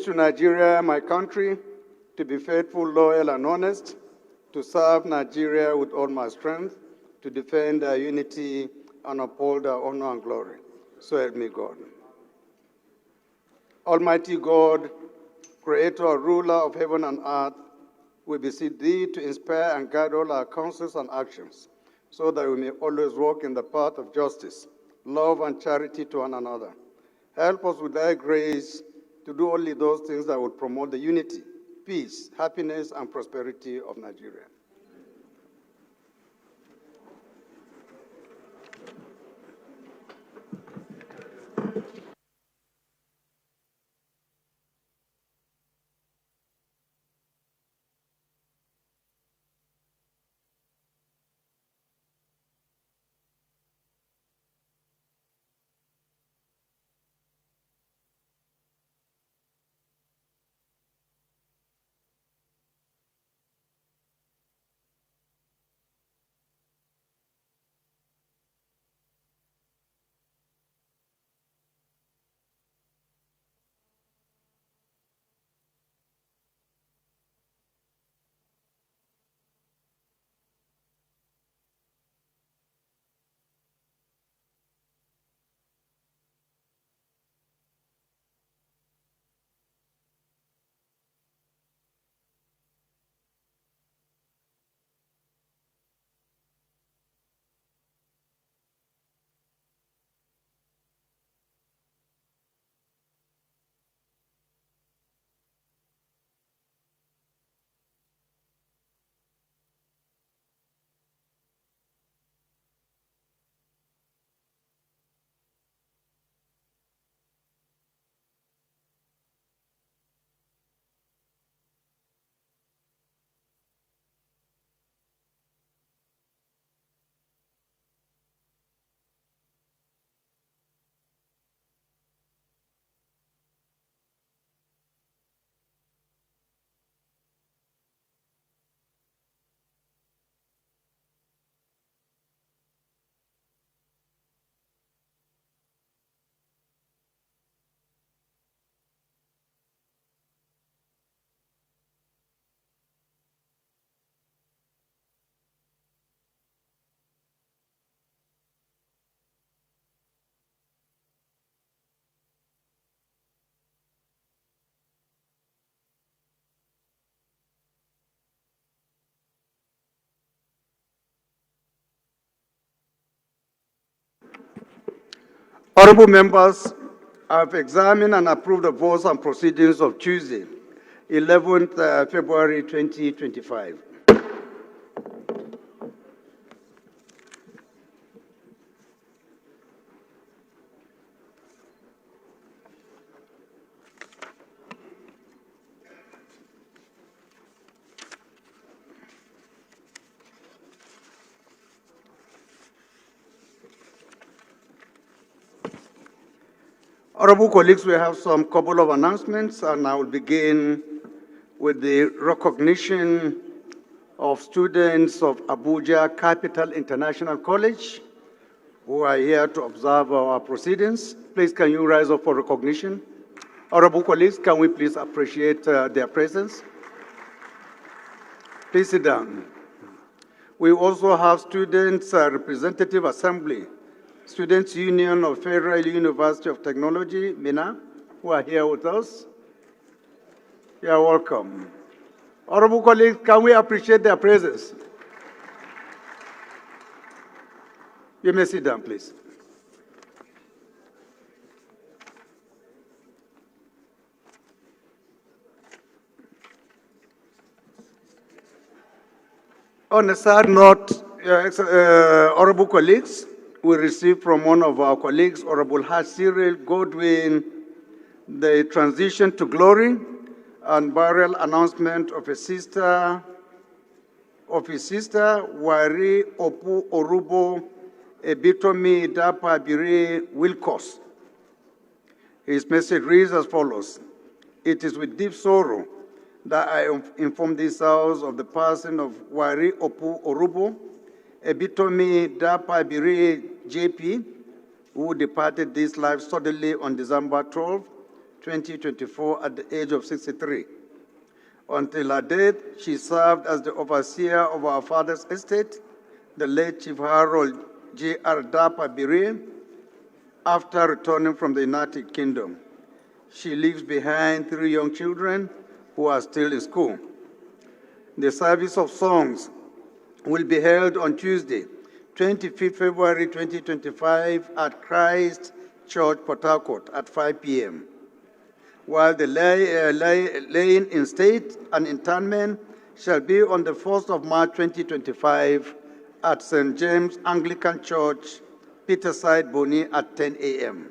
to Nigeria, my country, to be faithful, loyal, and honest, to serve Nigeria with all my strength, to defend our unity and uphold our honor and glory. So help me God. Almighty God, creator and ruler of heaven and earth, we beseech thee to inspire and guide all our counsels and actions, so that we may always walk in the path of justice, love, and charity to one another. Help us with thy grace to do only those things that would promote the unity, peace, happiness, and prosperity of Nigeria. Honorable members, I've examined and approved the votes and proceedings of Tuesday, 11th February 2025. Honorable colleagues, we have some couple of announcements, and I will begin with the recognition of students of Abuja Capital International College who are here to observe our proceedings. Please, can you rise up for recognition? Honorable colleagues, can we please appreciate their presence? Please sit down. We also have Students' Representative Assembly, Students' Union of Federal University of Technology, MENA, who are here with us. You are welcome. Honorable colleagues, can we appreciate their presence? You may sit down, please. On a sad note, honorable colleagues, we received from one of our colleagues, Honorable Haj Cyril Godwin, the transition to glory and burial announcement of his sister, Wari Opu Orubo Ebitomi Dapa Bire Wilkos. His message reads as follows: "It is with deep sorrow that I inform this House of the passing of Wari Opu Orubo Ebitomi Dapa Bire JP, who departed this life suddenly on December 12, 2024, at the age of 63. Until her death, she served as the overseer of our father's estate, the late Chief Harold J.R. Dapa Bire, after returning from the United Kingdom. She leaves behind 3 young children who are still in school. The service of songs will be held on Tuesday, 25th February 2025 at Christ Church, Port Harcourt at 5 p.m., while the laying in state and interment shall be on the 1st of March 2025 at St. James Anglican Church, Peterside, Bonny at 10 a.m.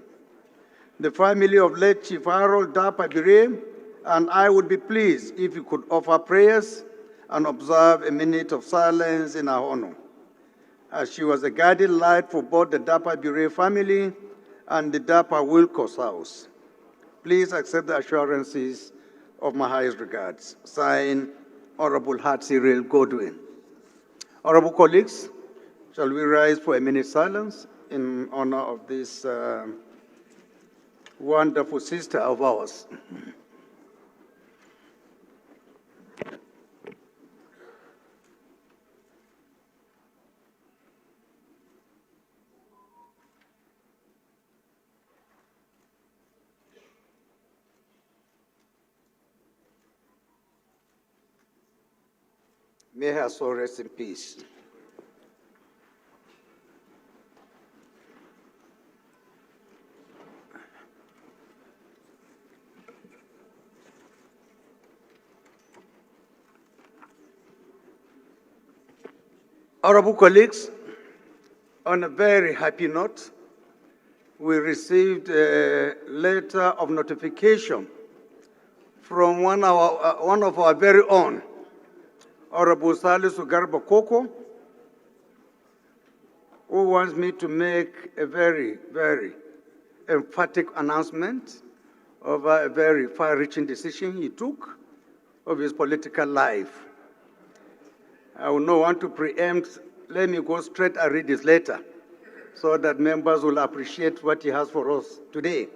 The family of late Chief Harold Dapa Bire and I would be pleased if you could offer prayers and observe a minute of silence in our honor, as she was a guiding light for both the Dapa Bire family and the Dapa Wilcox house. Please accept the assurances of my highest regards. Signed, Honorable Hart Cyril Godwin. Honorable colleagues, shall we rise for a minute silence in honor of this wonderful sister of ours? May her soul rest in peace. Honorable colleagues, on a very happy note, we received a letter of notification from one of our very own, Honorable Salisu Garba Koko, who wants me to make a very, very emphatic announcement of a very far-reaching decision he took of his political life. I will not want to preempt. Let me go straight and read his letter so that members will appreciate what he has for us today.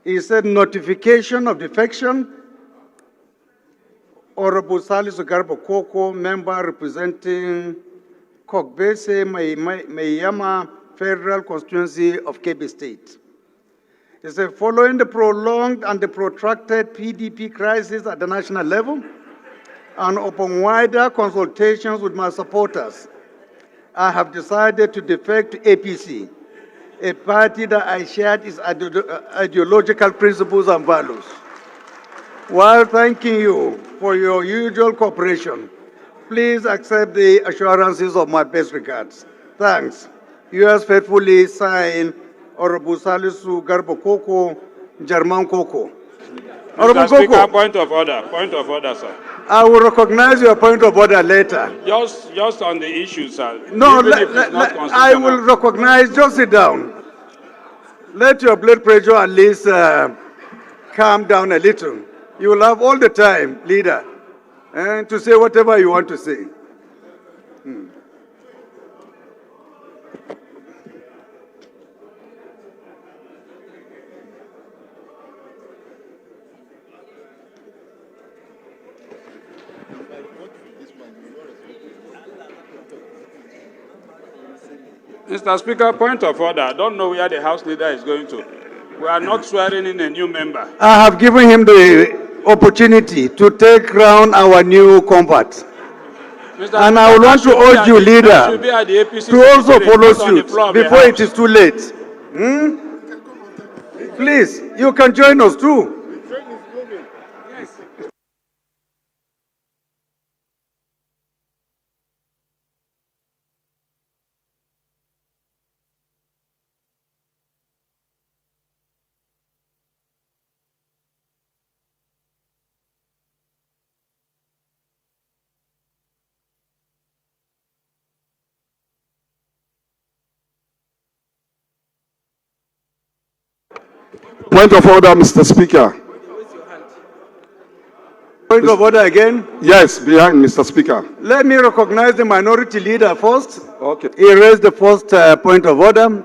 He said, notification of defection. Honorable Salisu Garba Koko, member representing Kokbese Mayama Federal Constituency of Kebbi State. He said, following the prolonged and the protracted PDP crisis at the national level, and upon wider consultations with my supporters, I have decided to defect to APC, a party that I shared its ideological principles and values. While thanking you for your usual cooperation, please accept the assurances of my best regards. Thanks. Yours faithfully, signed, Honorable Salisu Garba Koko, German Koko. Mr. Speaker, point of order, sir. I will recognize your point of order later. Just on the issue, sir. No, I will recognize, just sit down. Let your blood pressure at least calm down a little. You will have all the time, leader, to say whatever you want to say. Mr. Speaker, point of order. I don't know where the House leader is going to. We are not swearing in a new member. I have given him the opportunity to take round our new combat. And I would want to urge you, leader, to also follow suit before it is too late. Please, you can join us too. Point of order, Mr. Speaker. Point of order again? Yes, behind Mr. Speaker. Let me recognize the minority leader first. Okay. He raised the first point of order.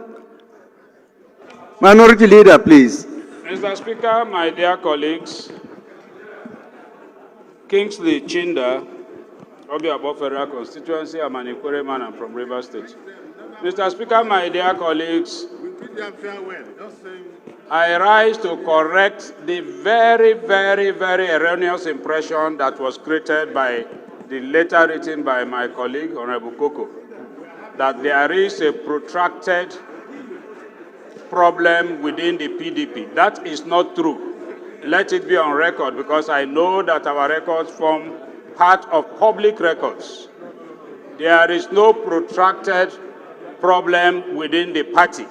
Minority Leader, please. Mr. Speaker, my dear colleagues, Kingsley Chinda, Obiabo Federal Constituency, I'm an Ikwere man, I'm from Rivers State. Mr. Speaker, my dear colleagues, I rise to correct the very, very, very erroneous impression that was created by the letter written by my colleague, Honorable Koko, that there is a protracted problem within the PDP. That is not true. Let it be on record, because I know that our records form part of public records. There is no protracted problem within the party.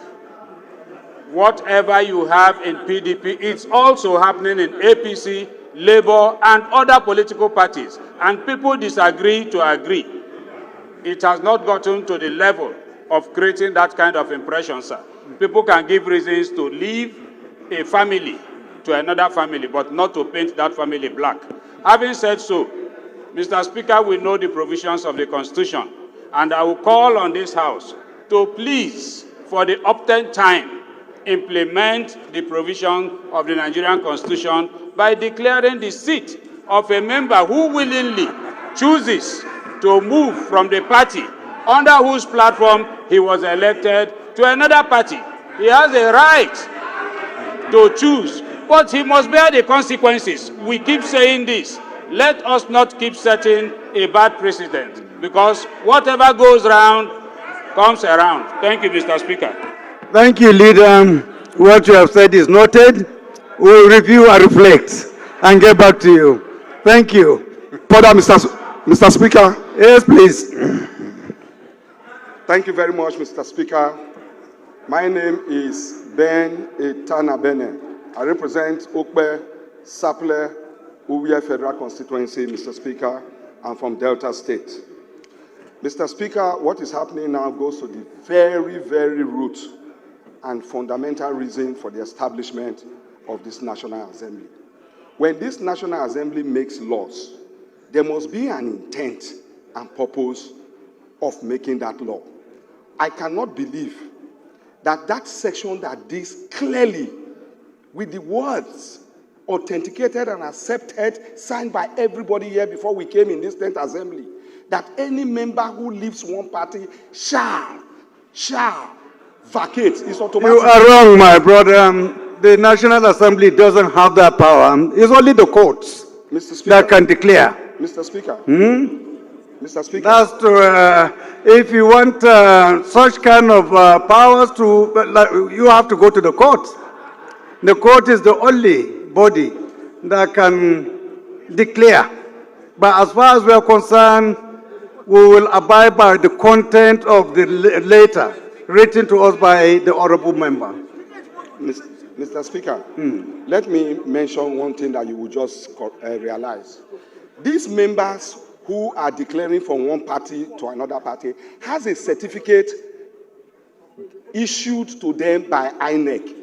Whatever you have in PDP, it's also happening in APC, Labour, and other political parties. And people disagree to agree. It has not gotten to the level of creating that kind of impression, sir. People can give reasons to leave a family to another family, but not to paint that family black. Having said so, Mr. Speaker, we know the provisions of the Constitution, and I will call on this House to please, for the uptenth time, implement the provision of the Nigerian Constitution by declaring the seat of a member who willingly chooses to move from the party under whose platform he was elected to another party. He has a right to choose, but he must bear the consequences. We keep saying this. Let us not keep setting a bad precedent, because whatever goes round comes around. Thank you, Mr. Speaker. Thank you, Leader. What you have said is noted. We'll review and reflect and get back to you. Thank you. Further, Mr. Speaker. Yes, please. Thank you very much, Mr. Speaker. My name is Ben Etanabene. I represent Okpe, Saple, Uwe Federal Constituency, Mr. Speaker. I'm from Delta State. Mr. Speaker, what is happening now goes to the very, very root and fundamental reason for the establishment of this National Assembly. When this National Assembly makes laws, there must be an intent and purpose of making that law. I cannot believe that that section that deals clearly with the words authenticated and accepted, signed by everybody here before we came in this 10th Assembly, that any member who leaves one party shall vacate. Is automatic. You are wrong, my brother. The National Assembly doesn't have that power. It's only the courts that can declare. Mr. Speaker. Mr. Speaker. That's to, if you want such kind of powers to, you have to go to the court. The court is the only body that can declare. But as far as we are concerned, we will abide by the content of the letter written to us by the honorable member. Mr. Speaker, let me mention one thing that you will just realize. These members who are declaring from one party to another party has a certificate issued to them by INEC.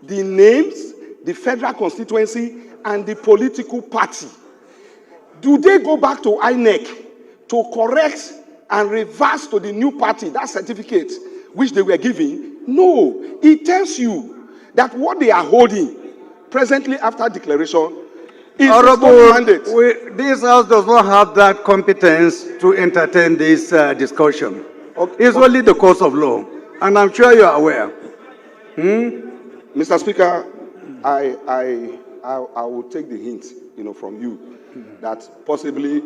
The names, the federal constituency, and the political party. Do they go back to INEC to correct and reverse to the new party that certificate which they were giving? No. It tells you that what they are holding presently after declaration is a mandate. This House does not have that competence to entertain this discussion. Okay. It's only the course of law, and I'm sure you are aware. Mr. Speaker, I will take the hint, from you, that possibly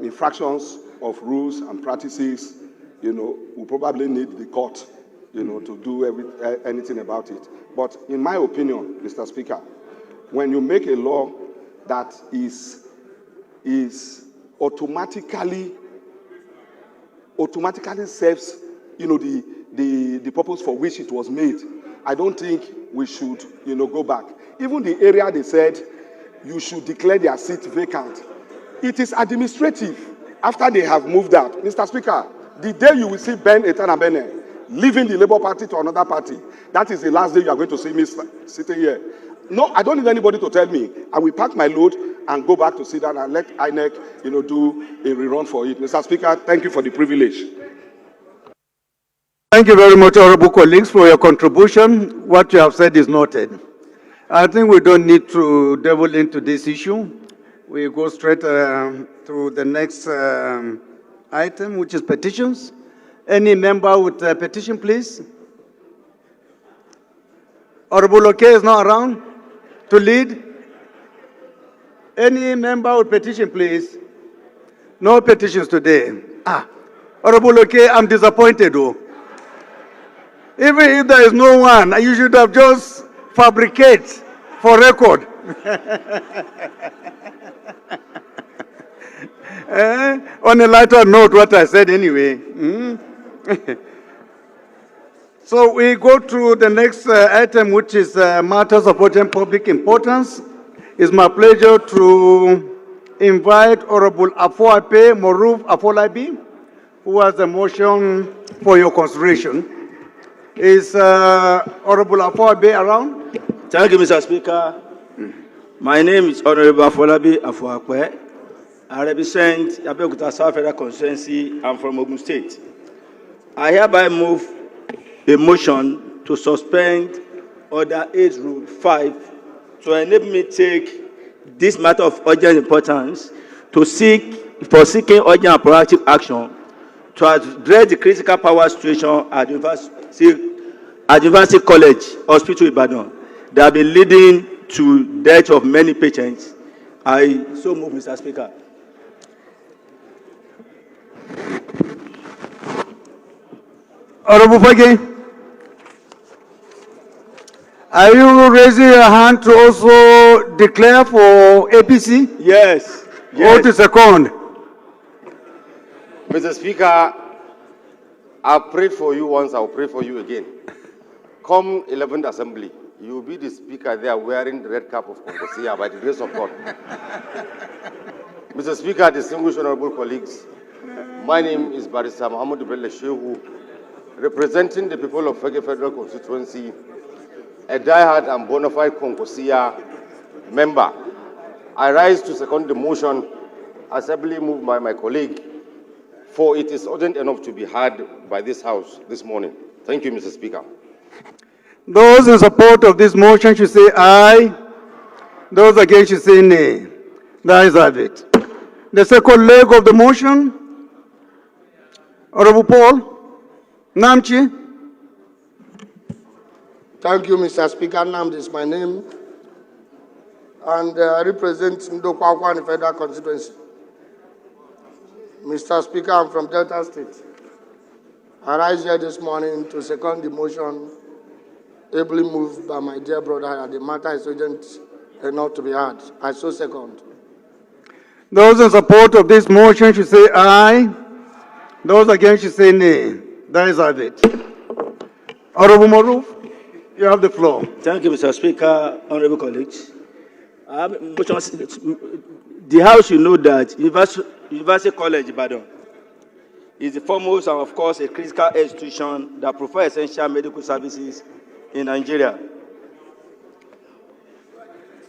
infractions of rules and practices, will probably need the court, to do anything about it. But in my opinion, Mr. Speaker, when you make a law that is automatically serves, the purpose for which it was made, I don't think we should, go back. Even the area they said you should declare their seat vacant, it is administrative after they have moved out. Mr. Speaker, the day you will see Ben Etanabene leaving the Labour Party to another party, that is the last day you are going to see me sitting here. No, I don't need anybody to tell me. I will pack my load and go back to sit down and let INEC, do a rerun for it. Mr. Speaker, thank you for the privilege. Thank you very much, honorable colleagues, for your contribution. What you have said is noted. I think we don't need to delve into this issue. We go straight to the next item, which is petitions. Any member with a petition, please? Honorable Oke is not around to lead. Any member with petition, please? No petitions today. Honorable Oke, I'm disappointed, though. Even if there is no one, you should have just fabricate for record. On a lighter note, what I said anyway. So we go to the next item, which is matters of urgent public importance. It's my pleasure to invite Honorable Afoape Moruf Afolabi, who has a motion for your consideration. Is Honorable Afoape around? Thank you, Mr. Speaker. My name is Honorable Afolabi Afoape. I represent Abeokuta South Federal Constituency. I'm from Ogun State. I hereby move a motion to suspend Order 8 Rule 5 to enable me take this matter of urgent importance to seeking urgent and proactive action to address the critical power situation at University College Hospital Ibadan that have been leading to death of many patients. I so move, Mr. Speaker. Honorable Fage, are you raising your hand to also declare for APC? Yes. Vote is second. Mr. Speaker, I prayed for you once, I'll pray for you again. Come 11th Assembly, you will be the speaker there wearing the red cap of Congosia by the grace of God. Mr. Speaker, distinguished honorable colleagues, my name is Barrister Muhammad Bello Shehu, representing the people of Fege Federal Constituency, a diehard and bona fide Congosia member. I rise to second the motion, assembly moved by my colleague, for it is urgent enough to be heard by this House this morning. Thank you, Mr. Speaker. Those in support of this motion should say aye. Those against should say nay. The ayes have it. The second leg of the motion, Honorable Paul Namchi. Thank you, Mr. Speaker. Namdi is my name. And I represent Ndokwa Federal Constituency. Mr. Speaker, I'm from Delta State. I rise here this morning to second the motion ably moved by my dear brother that the matter is urgent enough to be heard. I so second. Those in support of this motion should say aye. Those against should say nay. The ayes have it. Honorable Moruf, you have the floor. Thank you, Mr. Speaker, honorable colleagues. The House should know that University College Ibadan is the foremost and, of course, a critical institution that provides essential medical services in Nigeria.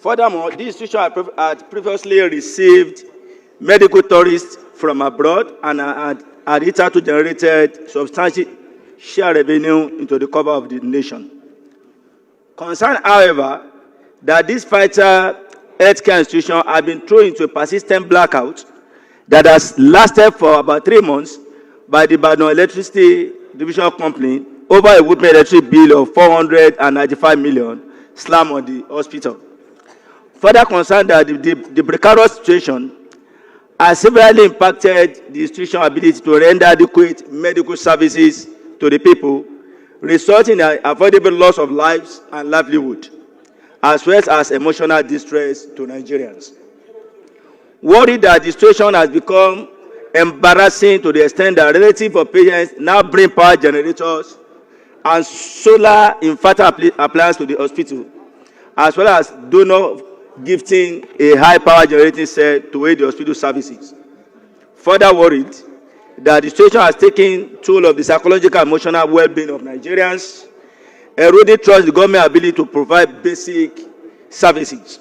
Furthermore, this institution had previously received medical tourists from abroad and had hitherto generated substantial share revenue into the cover of the nation. Concerned, however, that this vital healthcare institution had been thrown into a persistent blackout that has lasted for about 3 months by the Ibadan Electricity Division Company over a would-pay electric bill of 495 million slammed on the hospital. Further concerned that the precarious situation has severely impacted the institution's ability to render adequate medical services to the people, resulting in an avoidable loss of lives and livelihood, as well as emotional distress to Nigerians. Worried that the situation has become embarrassing to the extent that relatives of patients now bring power generators and solar inverter appliances to the hospital, as well as donor gifting a high power generating set to aid the hospital services. Further worried that the situation has taken toll of the psychological and emotional well-being of Nigerians, eroding trust in the government's ability to provide basic services.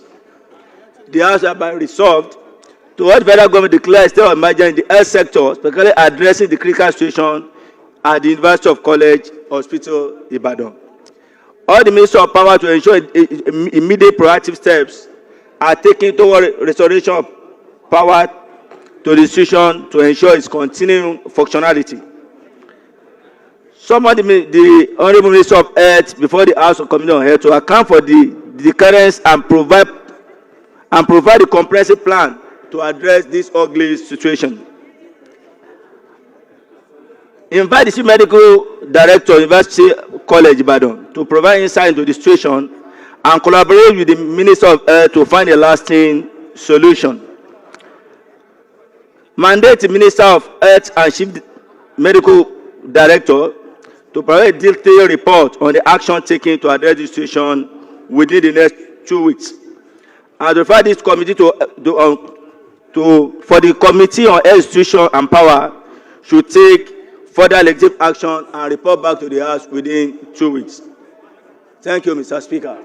The House has been resolved to urge federal government declare a state of emergency in the health sector, particularly addressing the critical situation at the University of College Hospital, Ibadan. All the Ministry of Power to ensure immediate proactive steps are taken toward restoration of power to the institution to ensure its continuing functionality. Summoned the Honorable Minister of Health before the House of Committee on Health to account for the recurrence and provide a comprehensive plan to address this ugly situation. Invite the Chief Medical Director of University College Ibadan to provide insight into the situation and collaborate with the Minister of Health to find a lasting solution. Mandate the Minister of Health and Chief Medical Director to provide a detailed report on the action taken to address the situation within the next 2 weeks. And refer this committee for the Committee on Health Institution and Power should take further legislative action and report back to the House within 2 weeks. Thank you, Mr. Speaker.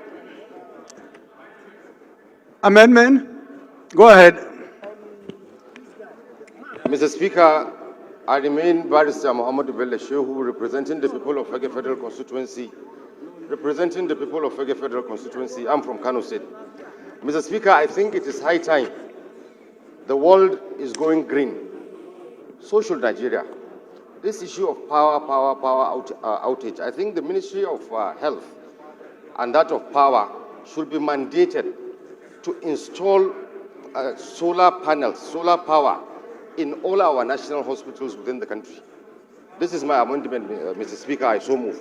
Amendment? Go ahead. Mr. Speaker, I remain Barrister Muhammad Bello Shehu, representing the people of Fege Federal Constituency. I'm from Kano State. Mr. Speaker, I think it is high time. The world is going green. So should Nigeria. This issue of power outage, I think the Ministry of Health and that of Power should be mandated to install solar panels, solar power in all our national hospitals within the country. This is my amendment, Mr. Speaker. I so move.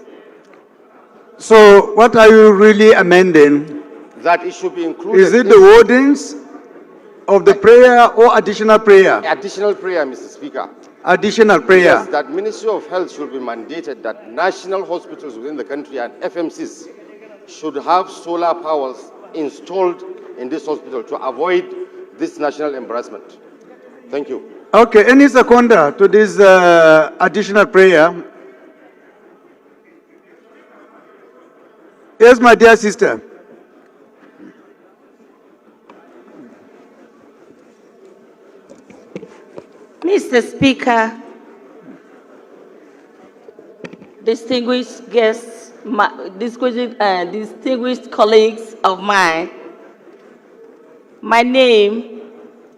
So what are you really amending? That it should be included. Is it the wordings of the prayer or additional prayer? Additional prayer, Mr. Speaker. Additional prayer. Yes, that Ministry of Health should be mandated that national hospitals within the country and FMCs should have solar powers installed in this hospital to avoid this national embarrassment. Thank you. Okay, any seconder to this additional prayer? Yes, my dear sister. Mr. Speaker, distinguished guests, distinguished colleagues of mine, my name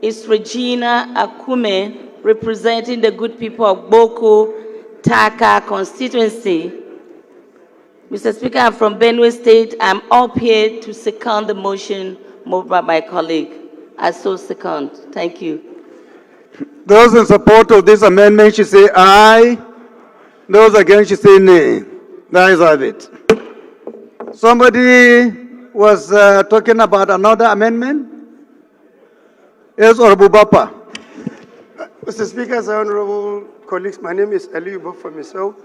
is Regina Akume, representing the good people of Boko Taka constituency. Mr. Speaker, I'm from Benue State. I'm up here to second the motion moved by my colleague. I so second. Thank you. Those in support of this amendment should say aye. Those against should say nay. The ayes have it. Somebody was talking about another amendment? Yes, Honorable Bapa. Mr. Speaker, honorable colleagues, my name is Ala-Igbo from Misau.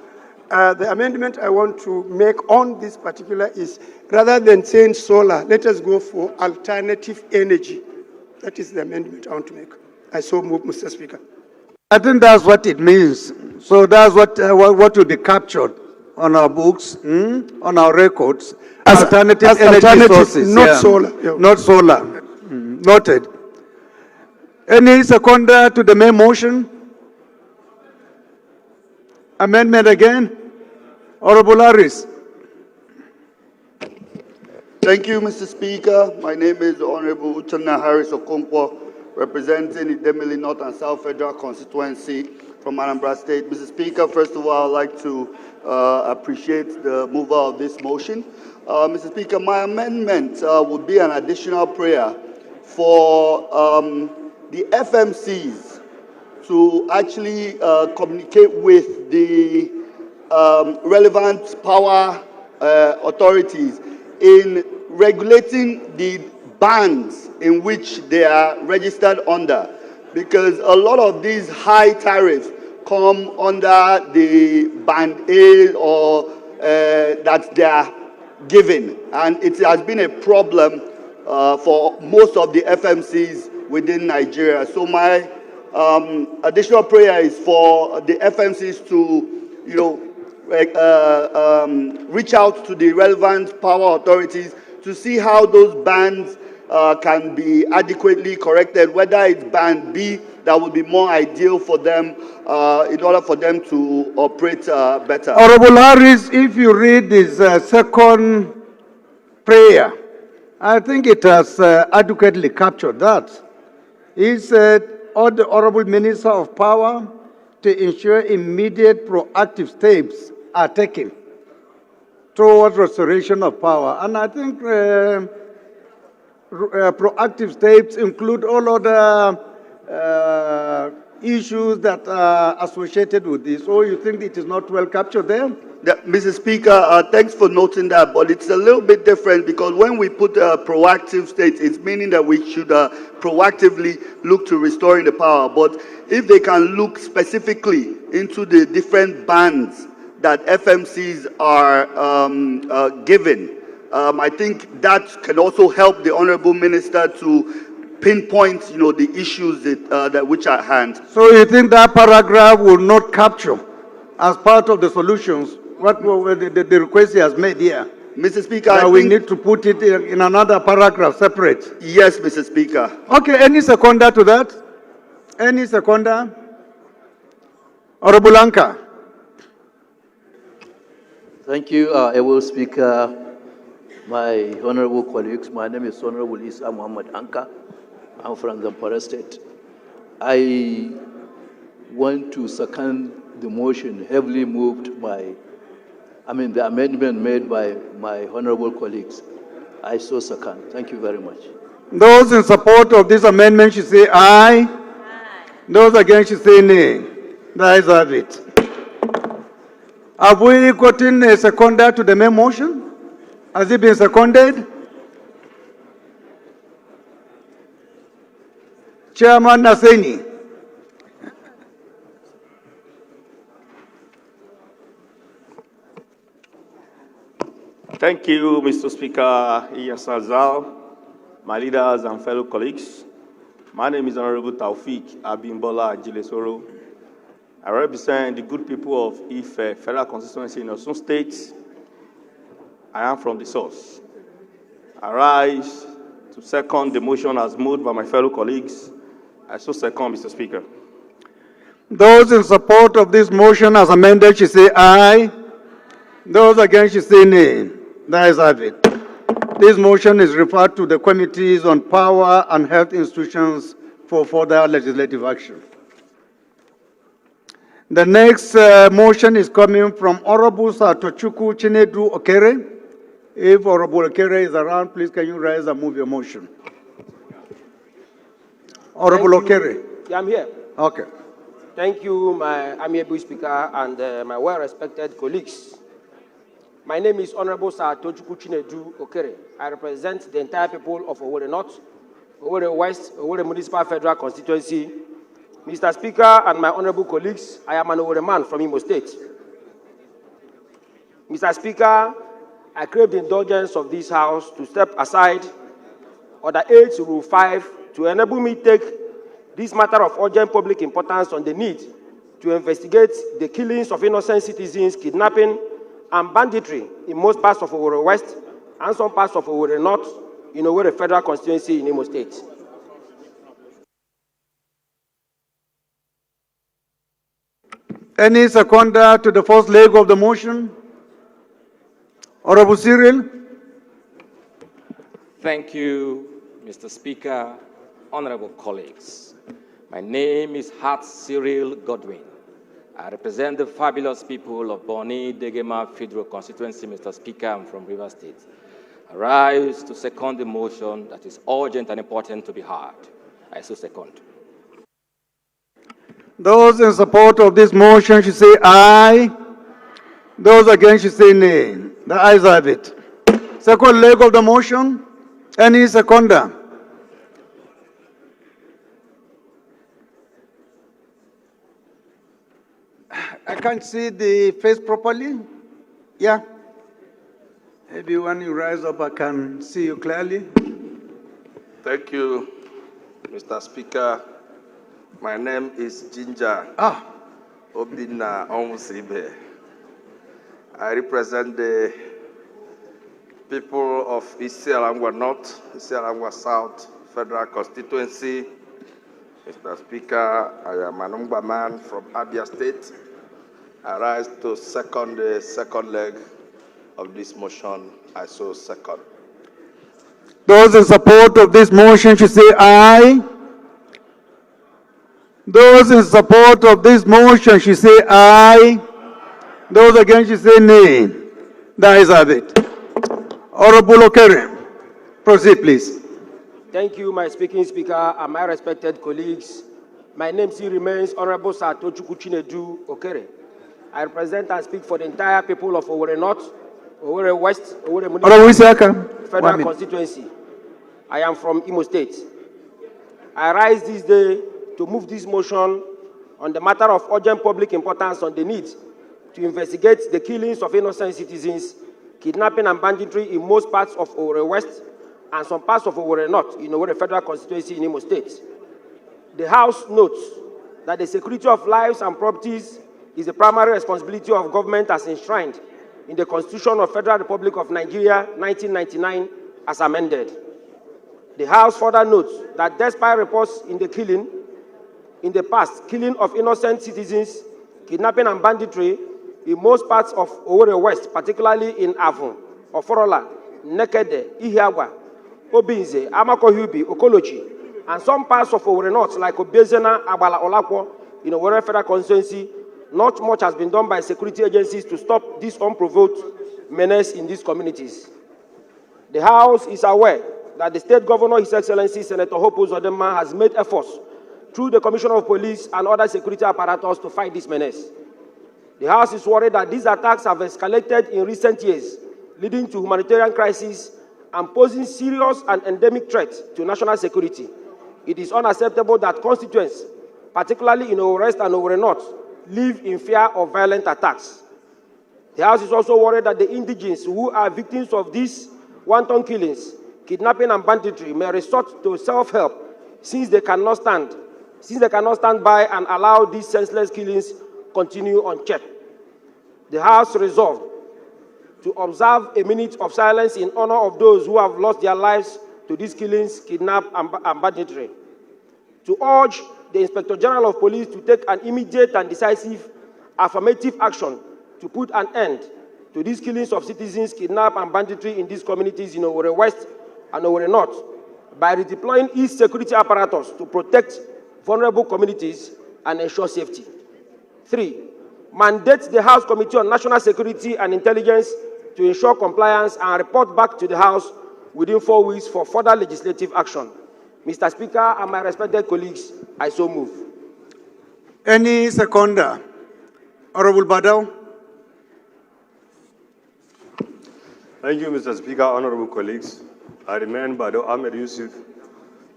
The amendment I want to make on this particular is, rather than saying solar, let us go for alternative energy. That is the amendment I want to make. I so move, Mr. Speaker. I think that's what it means. So that's what will be captured on our books, on our records. As alternative energy sources. Not solar. Yeah. Not solar. Noted. Any seconder to the main motion? Amendment again? Honorable Harris. Thank you, Mr. Speaker. My name is Honorable Uchenna Harris Okonkwo, representing the Idemili North and South Federal Constituency from Anambra State. Mr. Speaker, first of all, I'd like to appreciate the mover of this motion. Mr. Speaker, my amendment would be an additional prayer for the FMCs to actually communicate with the relevant power authorities in regulating the bands in which they are registered under, because a lot of these high tariffs come under the band A or that they are given, and it has been a problem for most of the FMCs within Nigeria. So my additional prayer is for the FMCs to, reach out to the relevant power authorities to see how those bands can be adequately corrected, whether it's band B that would be more ideal for them in order for them to operate better? Honorable Harris, if you read his second prayer, I think it has adequately captured that. He said, all the honorable minister of power to ensure immediate proactive steps are taken towards restoration of power. And I think proactive steps include all other issues that are associated with this. So you think it is not well captured there? Yeah, Mr. Speaker, thanks for noting that, but it's a little bit different because when we put proactive states, it's meaning that we should proactively look to restoring the power. But if they can look specifically into the different bands that FMCs are given, I think that can also help the Honorable Minister to pinpoint, the issues that which are at hand. So you think that paragraph will not capture as part of the solutions what the request he has made here? Mr. Speaker, we need to put it in another paragraph separate. Yes, Mr. Speaker. Okay, any seconder to that? Any seconder? Honorable Anka. Thank you, able Speaker, my honorable colleagues. My name is Honorable Isa Muhammad Anka. I'm from Zamfara State. I want to second the motion heavily moved by, the amendment made by my honorable colleagues. I so second. Thank you very much. Those in support of this amendment should say aye. Aye. Those against should say nay. The ayes have it. Have we gotten a seconder to the main motion? Has it been seconded? Chairman Naseni. Thank you, Mr. Speaker Iyasazal, my leaders and fellow colleagues. My name is Honorable Taufik Abimbola Ajilesoro. I represent the good people of Ife Federal Constituency in Osun State. I am from the source. I rise to second the motion as moved by my fellow colleagues. I so second, Mr. Speaker. Those in support of this motion as amended should say aye. Those against should say nay. The ayes have it. This motion is referred to the Committees on Power and Health Institutions for further legislative action. The next motion is coming from Honorable Satochukwu Chinedu Okere. If Honorable Okere is around, please can you rise and move your motion? Honorable Okere. Yeah, I'm here. Okay. Thank you, my amiable Speaker and my well-respected colleagues. My name is Honorable Satochukwu Chinedu Okere. I represent the entire people of Owerri North, Owerri West, Owerri Municipal Federal Constituency. Mr. Speaker and my honorable colleagues, I am an Owerri man from Imo State. Mr. Speaker, I crave the indulgence of this House to step aside Order 8, Rule 5, to enable me take this matter of urgent public importance on the need to investigate the killings of innocent citizens, kidnapping, and banditry in most parts of Owerri West and some parts of Owerri North in Owerri Federal Constituency in Imo State. Any seconder to the first leg of the motion? Honorable Cyril. Thank you, Mr. Speaker, honorable colleagues. My name is Hart Cyril Godwin. I represent the fabulous people of Boni Degema Federal Constituency, Mr. Speaker. I'm from River State. I rise to second the motion that is urgent and important to be heard. I so second. Those in support of this motion should say aye. Those against should say nay. The ayes have it. Second leg of the motion. Any seconder? I can't see the face properly. Yeah. Maybe when you rise up, I can see you clearly. Thank you, Mr. Speaker. My name is Njenje Obina Onwusibe. I represent the people of Isialangwa North, Isialangwa South Federal Constituency Mr. Speaker, I am an Ungba man from Abia State. I rise to second the second leg of this motion. I so second. Those in support of this motion should say aye. Those in support of this motion should say aye. Those against should say nay. The ayes have it. Honorable Okere, proceed please. Thank you, my speaker, and my respected colleagues. My name still remains Honorable Sir Tochukwu Chinedu Okere. I represent and speak for the entire people of Owerri North, Owerri West, Owerri Federal Constituency. I am from Imo State. I rise this day to move this motion on the matter of urgent public importance on the need to investigate the killings of innocent citizens, kidnapping and banditry in most parts of Owerri West and some parts of Owerri North in Owerri Federal Constituency in Imo State. The House notes that the security of lives and properties is the primary responsibility of government as enshrined in the Constitution of Federal Republic of Nigeria, 1999, as amended. The House further notes that despite reports in the past, killing of innocent citizens, kidnapping and banditry in most parts of Owerri West, particularly in Avon, Oforola, Nekede, Ihiagwa, Obinze, Amakohubi, Okolochi, and some parts of Owerri North like Obezena, Abala Olakwo, in Owerri Federal Constituency, not much has been done by security agencies to stop this unprovoked menace in these communities. The House is aware that the State Governor, His Excellency Senator Hope Uzodinma, has made efforts through the Commissioner of Police and other security apparatus to fight this menace. The House is worried that these attacks have escalated in recent years, leading to humanitarian crises and posing serious and endemic threat to national security. It is unacceptable that constituents, particularly in Owerri West and Owerri North, live in fear of violent attacks. The House is also worried that the indigents who are victims of these wanton killings, kidnapping and banditry may resort to self-help since they cannot stand by and allow these senseless killings continue unchecked. The House resolved to observe a minute of silence in honor of those who have lost their lives to these killings, kidnap and banditry. To urge the Inspector General of Police to take an immediate and decisive affirmative action to put an end to these killings of citizens, kidnap and banditry in these communities in Owerri West and Owerri North by redeploying its security apparatus to protect vulnerable communities and ensure safety. 3, mandate the House Committee on National Security and Intelligence to ensure compliance and report back to the House within 4 weeks for further legislative action. Mr. Speaker and my respected colleagues, I so move. Any seconder? Honorable Badao. Thank you, Mr. Speaker, honorable colleagues. I remain Badao Ahmed Yusuf,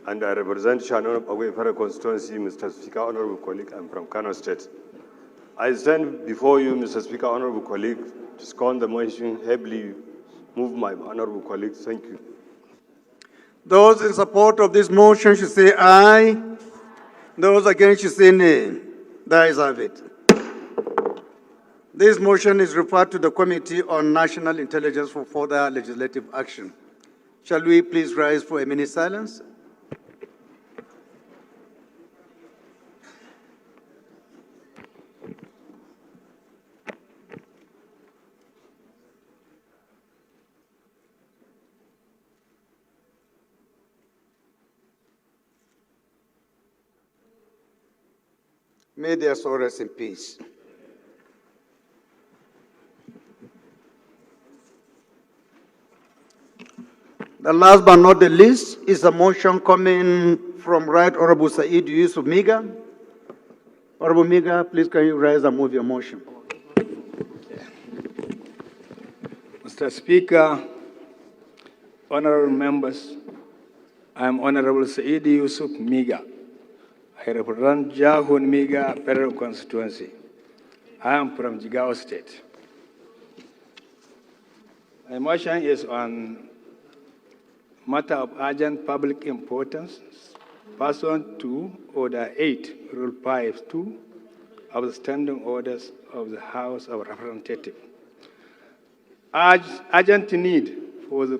and I represent Shannon Agwe Federal Constituency. Mr. Speaker, honorable colleague, I'm from Kano State. I stand before you, Mr. Speaker, honorable colleague, to second the motion, heavily move my honorable colleagues. Thank you. Those in support of this motion should say aye. Those against should say nay. The ayes have it. This motion is referred to the Committee on National Intelligence for further legislative action. Shall we please rise for a minute silence? May their soul rest in peace. The last but not the least is a motion coming from Right Honorable Said Yusuf Miga. Honorable Miga, please can you rise and move your motion? Mr. Speaker, honorable members, I am Honorable Said Yusuf Miga. I represent Jahun Miga Federal Constituency. I am from Jigawa State. My motion is on matter of urgent public importance, pursuant to Order 8, Rule 5(2) of the Standing Orders of the House of Representatives. Urgent need for the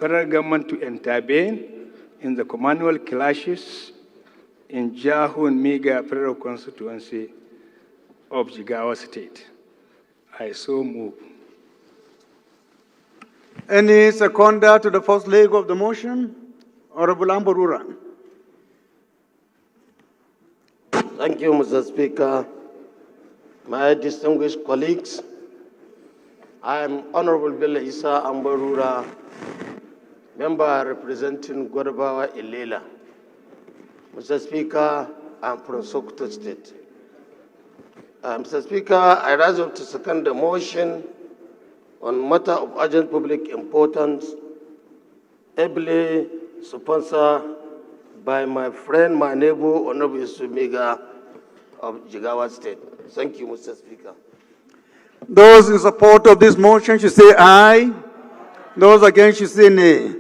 federal government to intervene in the communal clashes in NjenjeMedia Federal Constituency of Jigawa State. I so move. Any seconder to the first leg of the motion? Honorable Amborura. Thank you, Mr. Speaker. My distinguished colleagues, I am Honorable Bello Isa Amborura, member representing Godabawa Ilela. Mr. Speaker, I'm from Sokoto State. Mr. Speaker, I rise up to second the motion on matter of urgent public importance, ably sponsored by my friend, my neighbor, Honorable Sumiga of Jigawa State. Thank you, Mr. Speaker. Those in support of this motion should say aye. Those against should say nay.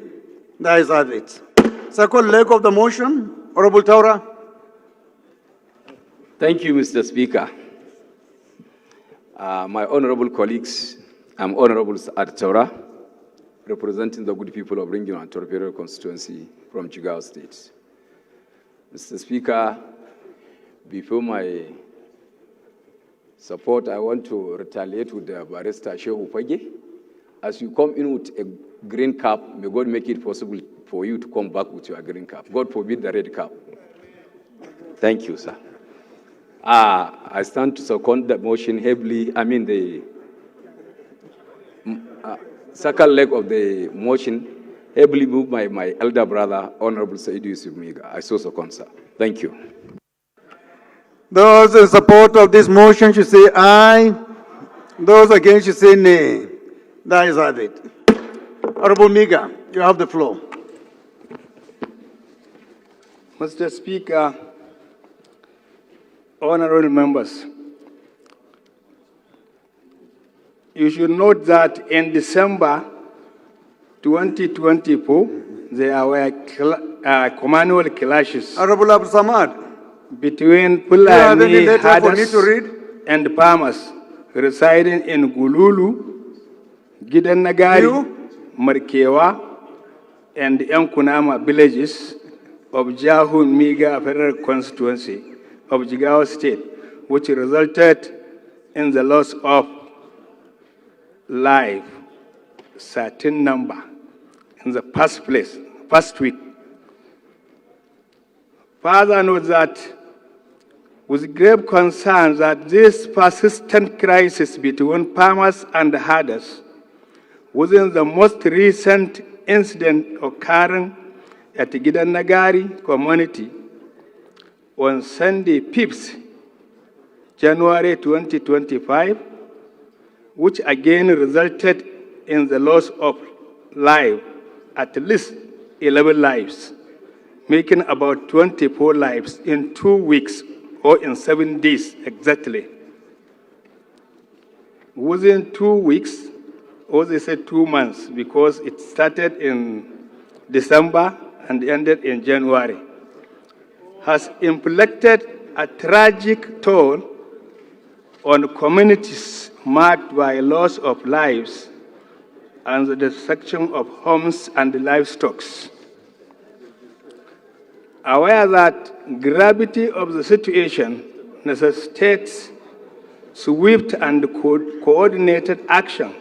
That is it. Second leg of the motion, Honorable Taura. Thank you, Mr. Speaker. My honorable colleagues, I'm Honorable Saad Taura, representing the good people of Ringin and Torpedo constituency from Jigawa State. Mr. Speaker, before my support, I want to retaliate with the barrister Shehu Fage. As you come in with a green cap, may God make it possible for you to come back with your green cap. God forbid the red cap. Thank you, sir. I stand to second the motion heavily. The second leg of the motion heavily moved by my elder brother, Honorable Saidu Yusuf Miga. I so second, sir. Thank you. Those in support of this motion should say aye. Those against should say nay. That is it. Honorable Miga, you have the floor. Mr. Speaker, honorable members, you should note that in December 2024, there were communal clashes between Fulani herders and farmers residing in Gululu, Gidan Nagari, Markewa, and Yankunama villages of NjenjeMedia Federal Constituency of Jigawa State, which resulted in the loss of life, certain number, in the first week. Further, note that with grave concern that this persistent crisis between farmers and herders within the most recent incident occurring at Gidan Nagari community on Sunday, 5th January 2025, which again resulted in the loss of life, at least 11 lives, making about 24 lives in 2 weeks or in 7 days exactly. Within 2 weeks, or they said 2 months, because it started in December and ended in January, has inflicted a tragic toll on communities marked by loss of lives and the destruction of homes and livestock. Aware that gravity of the situation necessitates swift and coordinated action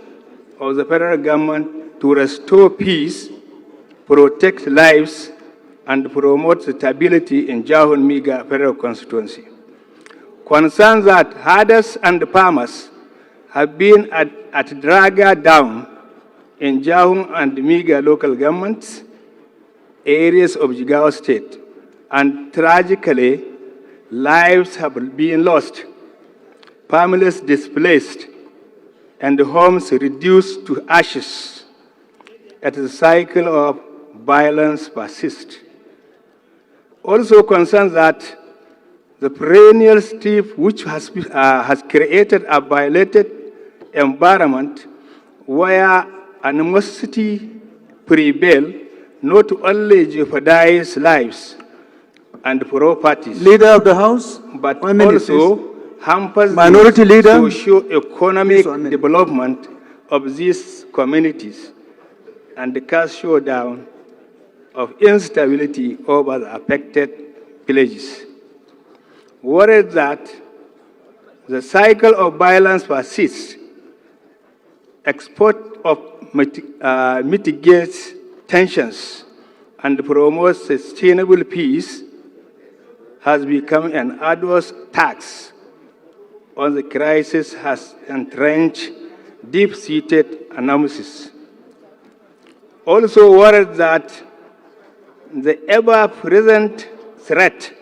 of the federal government to restore peace, protect lives, and promote stability in NjenjeMedia Federal Constituency. Concerns that herders and farmers have been at dragger down in NjenjeMedia local governments, areas of Jigawa State, and tragically, lives have been lost, families displaced, and homes reduced to ashes as the cycle of violence persists. Also concerns that the perennial strife which has created a violated environment where animosity prevails not only jeopardize lives and properties, Leader of the House, but also hampers Minority the Leader, socio-economic development of these communities and the cast showdown of instability over the affected villages. Worried that the cycle of violence persists, export of mitigates tensions and promotes sustainable peace has become an arduous tax on the crisis has entrenched deep-seated anomalies. Also worried that the ever-present threat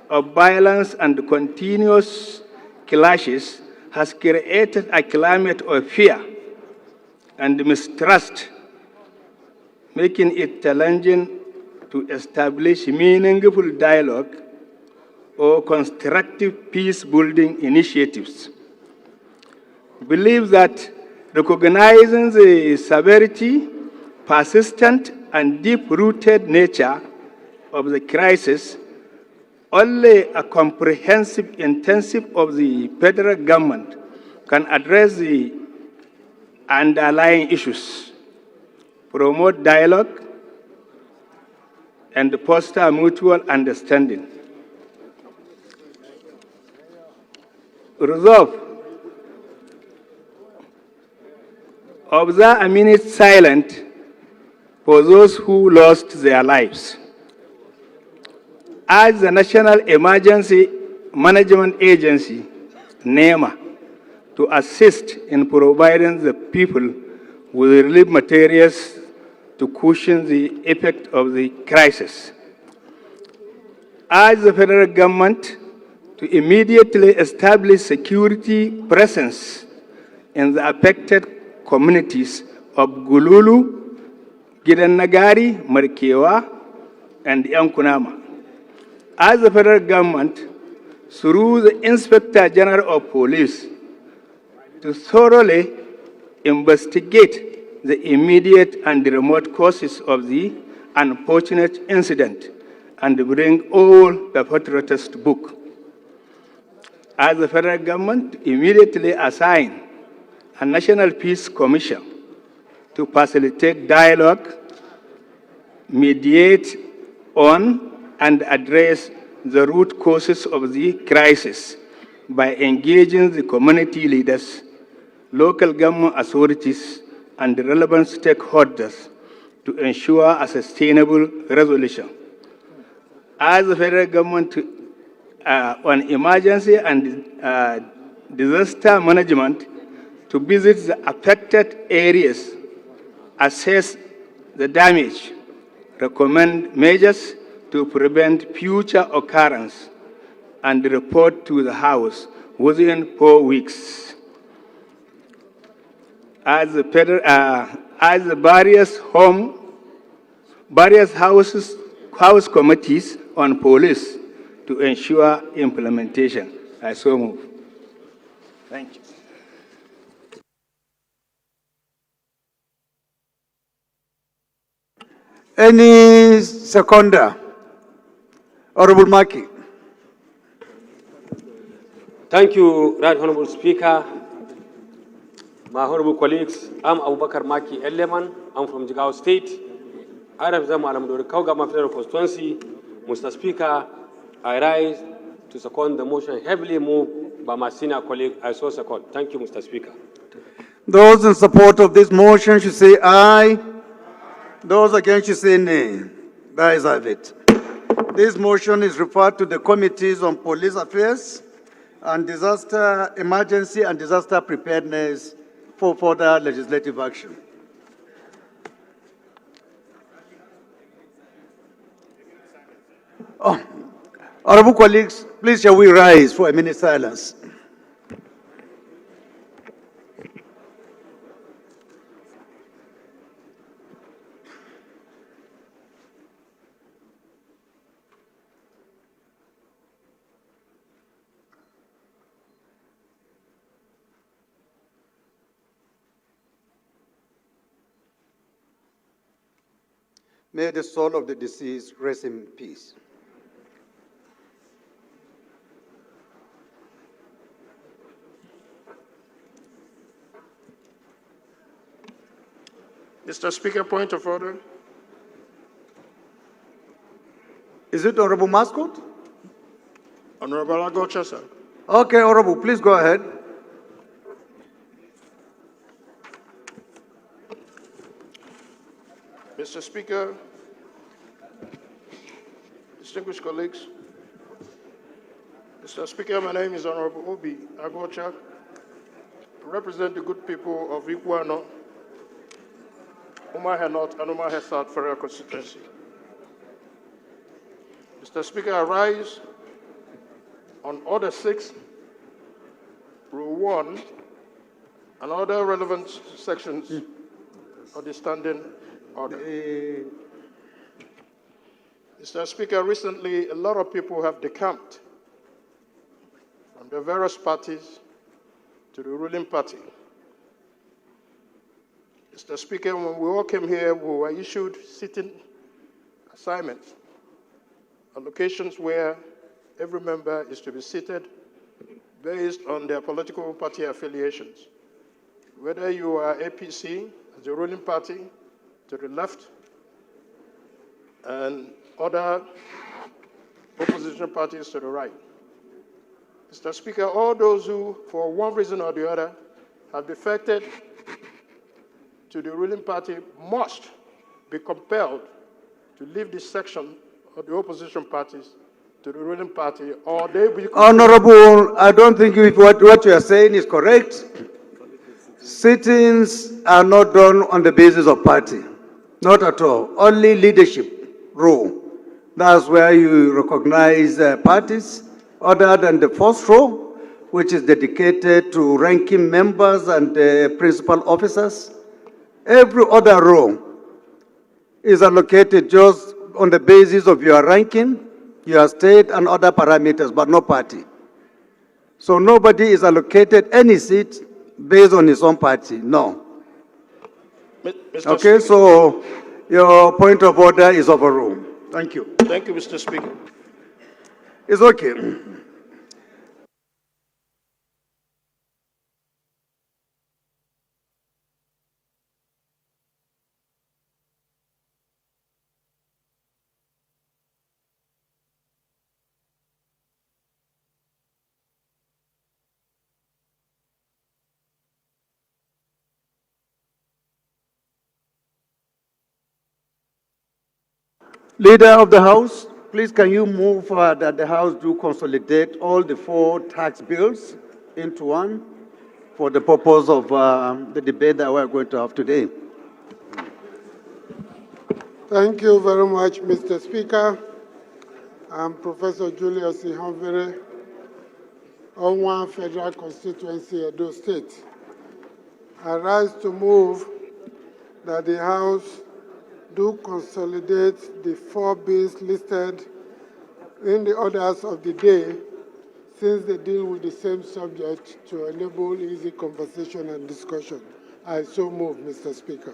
of violence and continuous clashes has created a climate of fear and mistrust, making it challenging to establish meaningful dialogue or constructive peace-building initiatives. Believe that recognizing the severity, persistent, and deep-rooted nature of the crisis, only a comprehensive intensive of the federal government can address the underlying issues, promote dialogue, and foster mutual understanding. Resolve. Observe a minute silent for those who lost their lives. As the National Emergency Management Agency, NEMA, to assist in providing the people with relief materials to cushion the effect of the crisis. As the federal government to immediately establish security presence in the affected communities of Gululu, Gidanagari, Markewa, and Yankunama. As the federal government, through the Inspector General of Police, to thoroughly investigate the immediate and remote causes of the unfortunate incident and bring all the perpetrators to book. As the federal government immediately assign a National Peace Commission to facilitate dialogue, mediate on, and address the root causes of the crisis by engaging the community leaders, local government authorities, and relevant stakeholders to ensure a sustainable resolution. As the federal government on emergency and disaster management to visit the affected areas, assess the damage, recommend measures to prevent future occurrence, and report to the House within 4 weeks. As the various house committees on police to ensure implementation. I so move. Thank you. Any seconder? Honorable Maki. Thank you, Right Honorable Speaker. My honorable colleagues, I'm Abubakar Maki Eleman. I'm from Jigawa State. I represent Malamudori Kaugama Federal Constituency. Mr. Speaker, I rise to second the motion heavily moved by my senior colleague. I so second. Thank you, Mr. Speaker. Those in support of this motion should say aye. Those against should say nay. That is it. This motion is referred to the Committees on Police Affairs and Disaster Emergency and Disaster Preparedness for further legislative action. Honorable colleagues, please shall we rise for a minute silence. May the soul of the deceased rest in peace. Mr. Speaker, point of order. Is it Honorable Mascot? Honorable Agocha, sir. Okay, Honorable, please go ahead. Mr. Speaker, distinguished colleagues, Mr. Speaker, my name is Honorable Obi Agocha. I represent the good people of Iguano, Umahe North and Umahe South Federal Constituency. Mr. Speaker, I rise on Order 6, Rule 1, and other relevant sections of the standing order. Mr. Speaker, recently a lot of people have decamped from the various parties to the ruling party. Mr. Speaker, when we all came here, we were issued sitting assignments, locations where every member is to be seated based on their political party affiliations. Whether you are APC, as the ruling party, to the left, and other opposition parties to the right. Mr. Speaker, all those who, for one reason or the other, have defected to the ruling party must be compelled to leave this section of the opposition parties to the ruling party, or they will... Honorable, I don't think what you are saying is correct. Sittings are not done on the basis of party. Not at all. Only leadership role. That's where you recognize parties, other than the first row, which is dedicated to ranking members and principal officers. Every other row is allocated just on the basis of your ranking, your state, and other parameters, but no party. So nobody is allocated any seat based on his own party, no. Mr. Okay, Speaker. so your point of order is overruled. Thank you. Thank you, Mr. Speaker. It's okay. Leader of the House, please can you move that the House do consolidate all the 4 tax bills into one for the purpose of the debate that we're going to have today. Thank you very much, Mr. Speaker. I'm Professor Julius Ihonvere, Onwa Federal Constituency, Edo State. I rise to move that the House do consolidate the 4 bills listed in the orders of the day, since they deal with the same subject, to enable easy conversation and discussion. I so move, Mr. Speaker.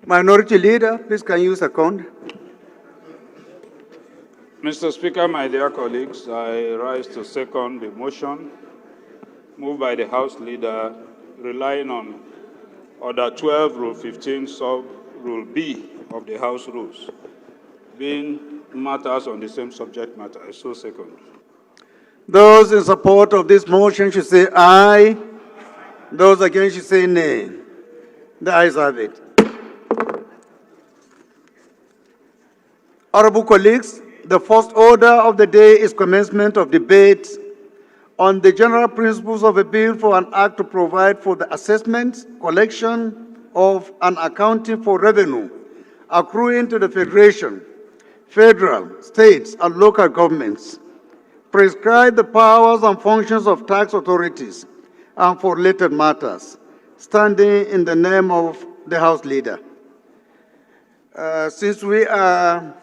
Minority Leader, please can you second? Mr. Speaker, my dear colleagues, I rise to second the motion moved by the House Leader relying on Order 12, Rule 15, Rule B of the House Rules, being matters on the same subject matter. I so second. Those in support of this motion should say aye. Those against should say nay. The ayes have it. Honorable colleagues, the first order of the day is commencement of debate on the general principles of a bill for an act to provide for the assessment, collection of, and accounting for revenue accruing to the Federation, federal, states, and local governments, prescribe the powers and functions of tax authorities, and for related matters, standing in the name of the House Leader. Since we are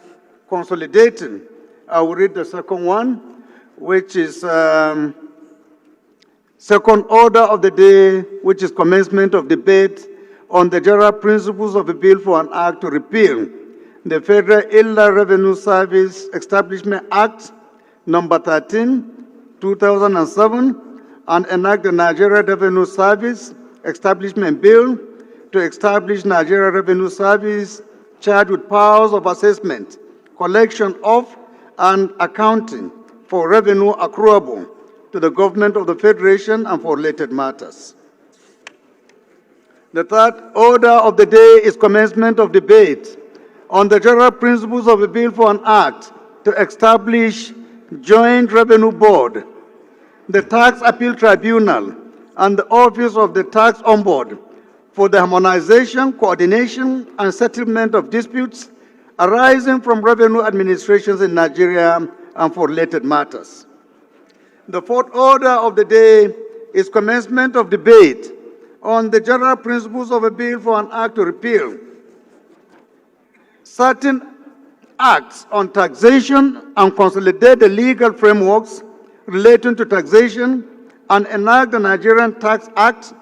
consolidating, I will read the second one, which is second order of the day, which is commencement of debate on the general principles of a bill for an act to repeal the Federal Inland Revenue Service Establishment Act number 13, 2007, and enact the Nigeria Revenue Service Establishment Bill to establish Nigeria Revenue Service charged with powers of assessment, collection of, and accounting for revenue accruable to the government of the Federation and for related matters. The third order of the day is commencement of debate on the general principles of a bill for an act to establish Joint Revenue Board, the Tax Appeal Tribunal, and the Office of the Tax Ombudsman for the harmonization, coordination, and settlement of disputes arising from revenue administrations in Nigeria and for related matters. The fourth order of the day is commencement of debate on the general principles of a bill for an act to repeal certain acts on taxation and consolidate the legal frameworks relating to taxation and enact the Nigerian Tax Act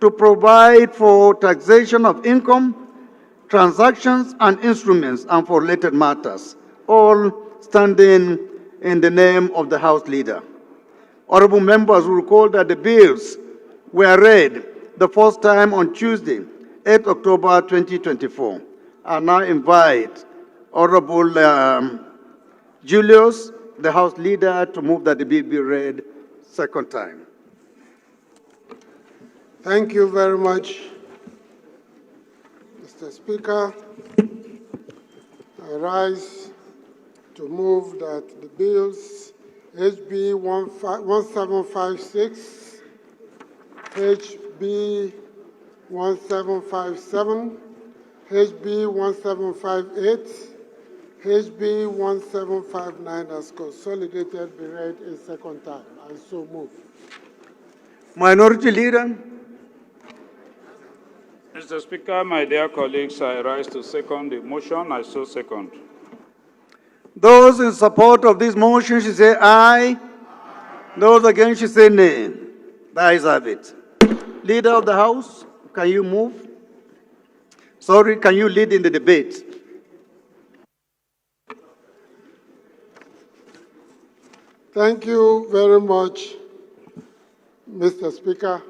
to provide for taxation of income, transactions, and instruments, and for related matters, all standing in the name of the House Leader. Honorable members will recall that the bills were read the first time on Tuesday, 8 October 2024. I now invite Honorable Julius, the House Leader, to move that the bill be read second time. Thank you very much, Mr. Speaker. I rise to move that the bills HB 1756, HB 1757, HB 1758, HB 1759 as consolidated be read a second time. I so move. Minority Leader. Mr. Speaker, my dear colleagues, I rise to second the motion. I so second. Those in support of this motion should say aye. Those against should say nay. The ayes have it. Leader of the House, can you move? Sorry, can you lead in the debate? Thank you very much, Mr. Speaker.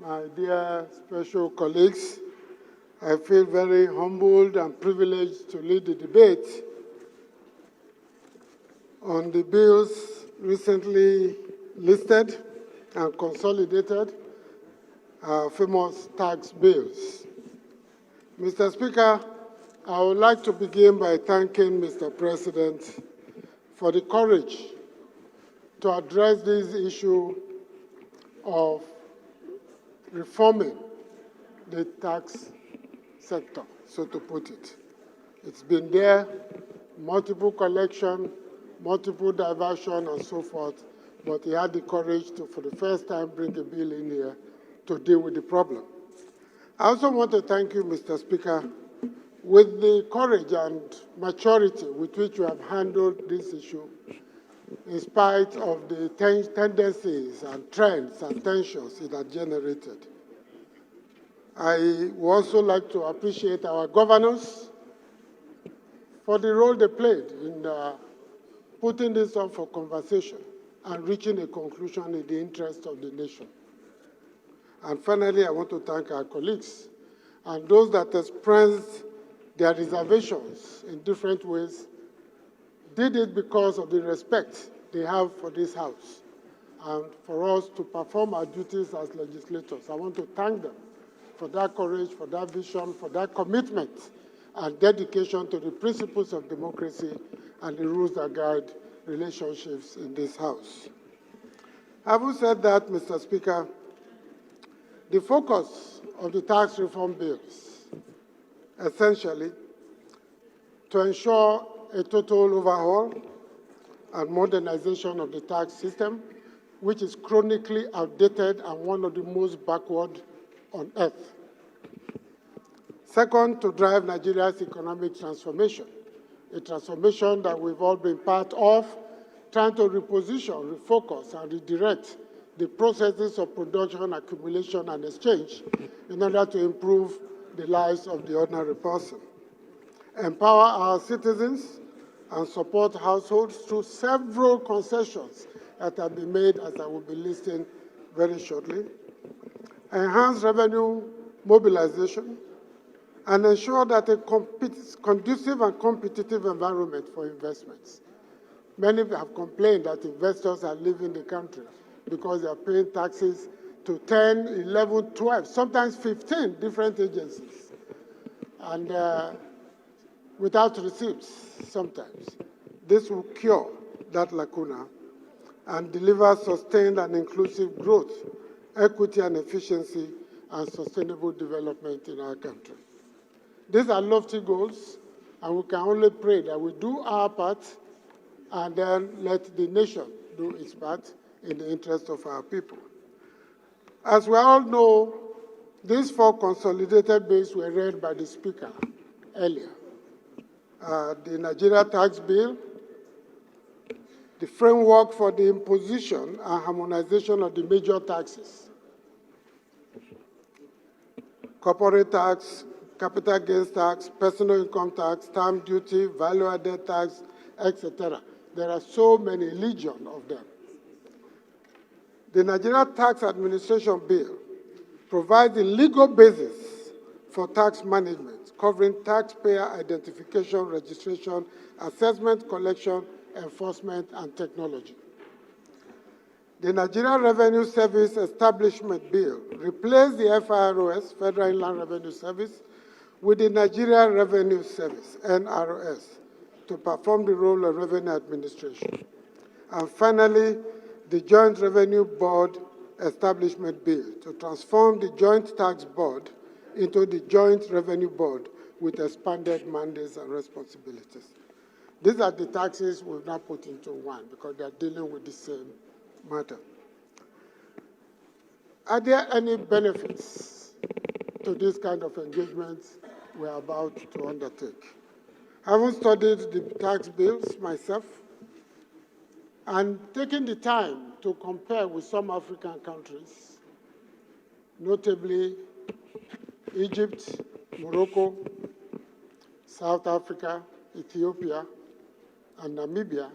My dear special colleagues, I feel very humbled and privileged to lead the debate on the bills recently listed and consolidated, famous tax bills. Mr. Speaker, I would like to begin by thanking Mr. President for the courage to address this issue of reforming the tax sector, so to put it. It's been there, multiple collection, multiple diversion, and so forth, but he had the courage to, for the first time, bring a bill in here to deal with the problem. I also want to thank you, Mr. Speaker, with the courage and maturity with which you have handled this issue, in spite of the tendencies and trends and tensions it has generated. I would also like to appreciate our governors for the role they played in putting this up for conversation and reaching a conclusion in the interest of the nation. And finally, I want to thank our colleagues and those that expressed their reservations in different ways, did it because of the respect they have for this House and for us to perform our duties as legislators. I want to thank them for that courage, for that vision, for that commitment and dedication to the principles of democracy and the rules that guide relationships in this House. Having said that, Mr. Speaker, the focus of the tax reform bills, essentially, to ensure a total overhaul and modernization of the tax system, which is chronically outdated and one of the most backward on earth. Second, to drive Nigeria's economic transformation, a transformation that we've all been part of, trying to reposition, refocus, and redirect the processes of production, accumulation, and exchange in order to improve the lives of the ordinary person. Empower our citizens and support households through several concessions that have been made, as I will be listing very shortly. Enhance revenue mobilization and ensure that a conducive and competitive environment for investments. Many have complained that investors are leaving the country because they are paying taxes to 10, 11, 12, sometimes 15 different agencies, and without receipts sometimes. This will cure that lacuna and deliver sustained and inclusive growth, equity and efficiency, and sustainable development in our country. These are lofty goals, and we can only pray that we do our part and then let the nation do its part in the interest of our people. As we all know, these 4 consolidated bills were read by the Speaker earlier. The Nigeria Tax Bill, the framework for the imposition and harmonization of the major taxes, corporate tax, capital gains tax, personal income tax, stamp duty, value-added tax, etc. There are so many, legion of them. The Nigeria Tax Administration Bill provides the legal basis for tax management, covering taxpayer identification, registration, assessment, collection, enforcement, and technology. The Nigeria Revenue Service Establishment Bill replaced the FIROS, Federal Inland Revenue Service, with the Nigeria Revenue Service, NRS, to perform the role of revenue administration. And finally, the Joint Revenue Board Establishment Bill to transform the Joint Tax Board into the Joint Revenue Board with expanded mandates and responsibilities. These are the taxes we've now put into one because they're dealing with the same matter. Are there any benefits to this kind of engagement we're about to undertake? Having studied the tax bills myself and taking the time to compare with some African countries, notably Egypt, Morocco, South Africa, Ethiopia, and Namibia,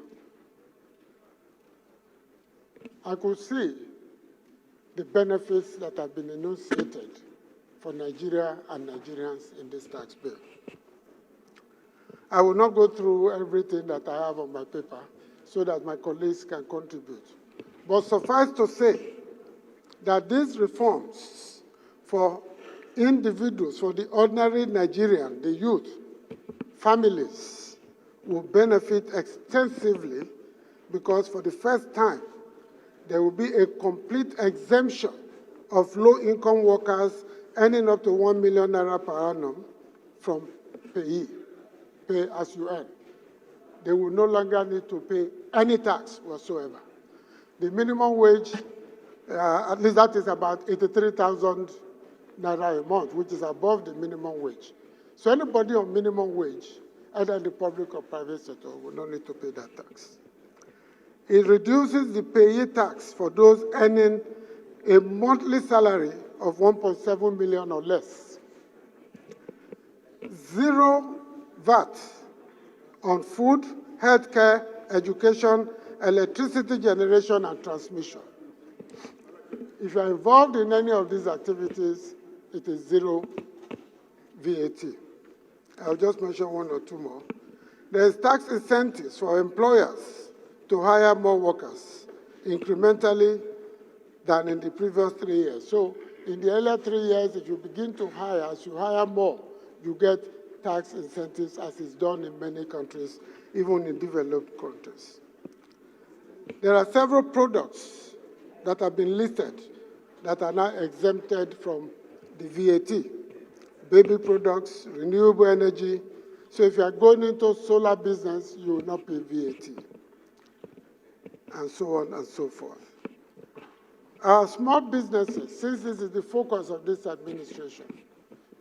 I could see the benefits that have been enunciated for Nigeria and Nigerians in this tax bill. I will not go through everything that I have on my paper so that my colleagues can contribute. But suffice to say that these reforms for individuals, for the ordinary Nigerian, the youth, families, will benefit extensively because for the first time, there will be a complete exemption of low-income workers earning up to 1 million naira per annum from pay as you earn. They will no longer need to pay any tax whatsoever. The minimum wage, at least that is about 83,000 naira a month, which is above the minimum wage. So anybody on minimum wage, either in the public or private sector, will not need to pay that tax. It reduces the payee tax for those earning a monthly salary of 1.7 million or less. Zero VAT on food, healthcare, education, electricity generation, and transmission. If you are involved in any of these activities, it is zero VAT. I'll just mention one or two more. There is tax incentives for employers to hire more workers incrementally than in the previous 3 years. So in the earlier 3 years, if you begin to hire, as you hire more, you get tax incentives as is done in many countries, even in developed countries. There are several products that have been listed that are now exempted from the VAT. Baby products, renewable energy. So if you are going into solar business, you will not pay VAT. And so on and so forth. Our small businesses, since this is the focus of this administration,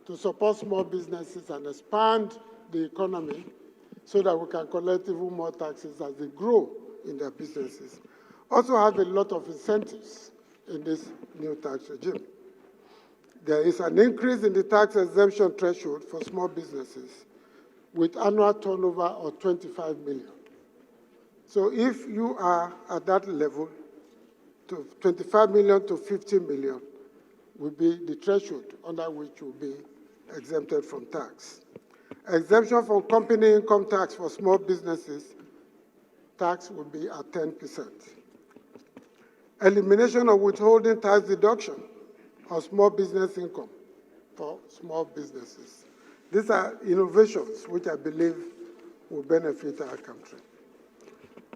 to support small businesses and expand the economy so that we can collect even more taxes as they grow in their businesses. Also have a lot of incentives in this new tax regime. There is an increase in the tax exemption threshold for small businesses with annual turnover of 25 million. So if you are at that level, to 25 million to 50 million will be the threshold under which you will be exempted from tax. Exemption from company income tax for small businesses tax will be at 10%. Elimination of withholding tax deduction of small business income for small businesses. These are innovations which I believe will benefit our country.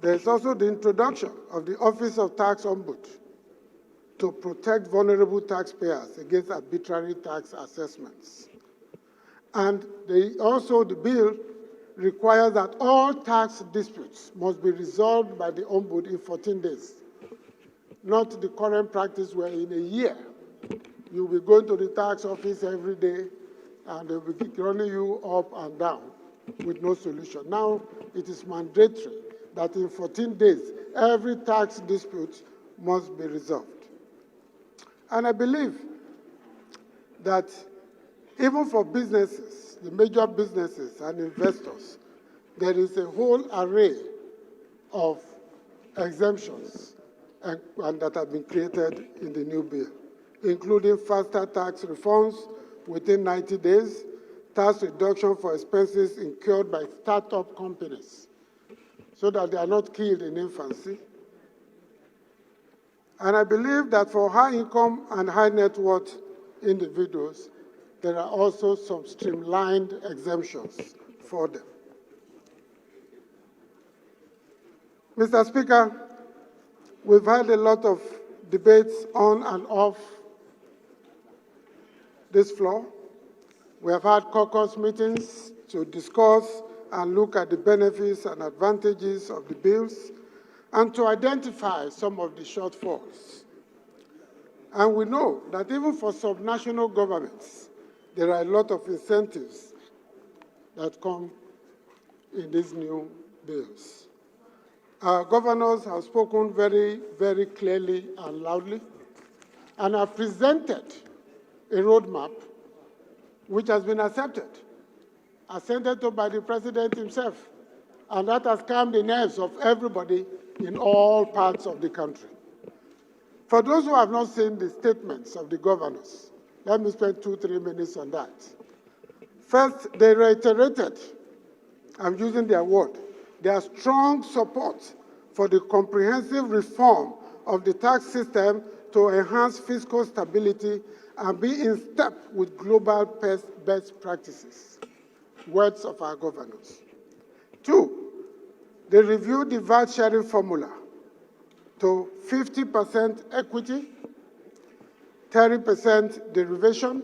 There is also the introduction of the Office of Tax Ombud to protect vulnerable taxpayers against arbitrary tax assessments. And the bill requires that all tax disputes must be resolved by the Ombud in 14 days, not the current practice where in a year you'll be going to the tax office every day and they'll be running you up and down with no solution. Now it is mandatory that in 14 days, every tax dispute must be resolved. And I believe that even for businesses, the major businesses and investors, there is a whole array of exemptions and that have been created in the new bill, including faster tax refunds within 90 days, tax reduction for expenses incurred by startup companies so that they are not killed in infancy. And I believe that for high income and high net worth individuals, there are also some streamlined exemptions for them. Mr. Speaker, we've had a lot of debates on and off this floor. We have had caucus meetings to discuss and look at the benefits and advantages of the bills and to identify some of the shortfalls. And we know that even for subnational governments, there are a lot of incentives that come in these new bills. Our governors have spoken very, very clearly and loudly and have presented a roadmap which has been accepted to by the president himself, and that has calmed the nerves of everybody in all parts of the country. For those who have not seen the statements of the governors, let me spend 2-3 minutes on that. First, they reiterated, I'm using their word, their strong support for the comprehensive reform of the tax system to enhance fiscal stability and be in step with global best practices. Words of our governors. 2, they reviewed the VAT sharing formula to 50% equity, 30% derivation,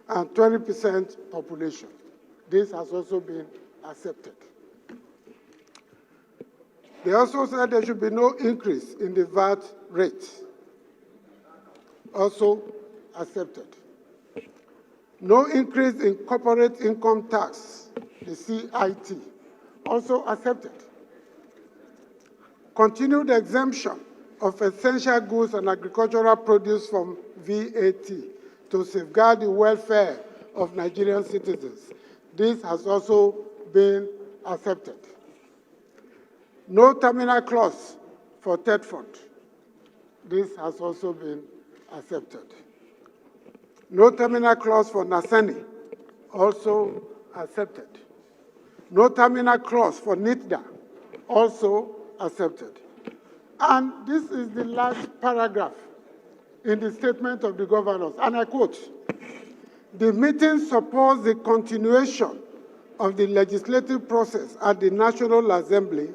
and 20% population. This has also been accepted. They also said there should be no increase in the VAT rate. Also accepted. No increase in corporate income tax, the CIT, also accepted. Continued exemption of essential goods and agricultural produce from VAT to safeguard the welfare of Nigerian citizens. This has also been accepted. No terminal clause for Tedford. This has also been accepted. No terminal clause for Naseni, also accepted. No terminal clause for NITDA, also accepted. And this is the last paragraph in the statement of the governors, and I quote, "The meeting supports the continuation of the legislative process at the National Assembly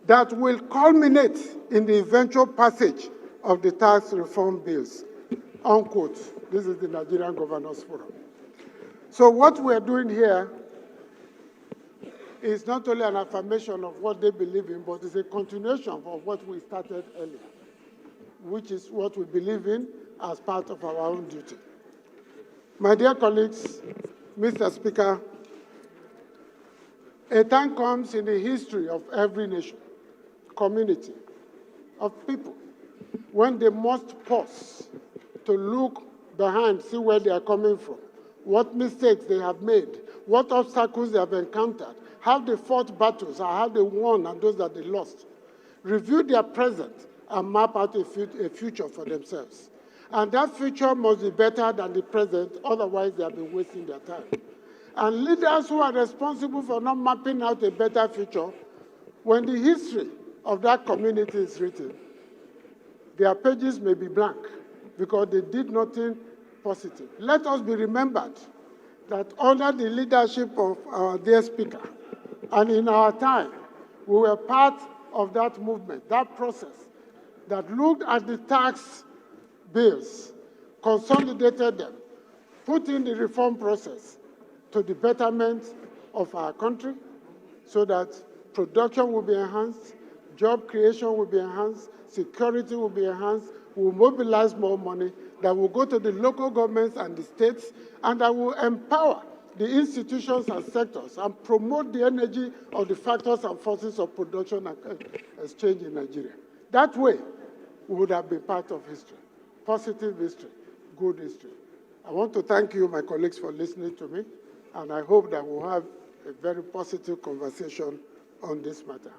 that will culminate in the eventual passage of the tax reform bills," unquote. This is the Nigerian Governors Forum. So what we're doing here is not only an affirmation of what they believe in, but it's a continuation of what we started earlier, which is what we believe in as part of our own duty. My dear colleagues, Mr. Speaker, a time comes in the history of every nation, community, of people, when they must pause to look behind, see where they are coming from, what mistakes they have made, what obstacles they have encountered, how they fought battles, how they won and those that they lost. Review their present and map out a future for themselves. And that future must be better than the present, otherwise they have been wasting their time. And leaders who are responsible for not mapping out a better future when the history of that community is written, their pages may be blank because they did nothing positive. Let us be remembered that under the leadership of our dear Speaker, and in our time, we were part of that movement, that process that looked at the tax bills, consolidated them, put in the reform process to the betterment of our country so that production will be enhanced, job creation will be enhanced, security will be enhanced, we'll mobilize more money that will go to the local governments and the states, and that will empower the institutions and sectors and promote the energy of the factors and forces of production and exchange in Nigeria. That way, we would have been part of history, positive history, good history. I want to thank you, my colleagues, for listening to me, and I hope that we'll have a very positive conversation on this matter.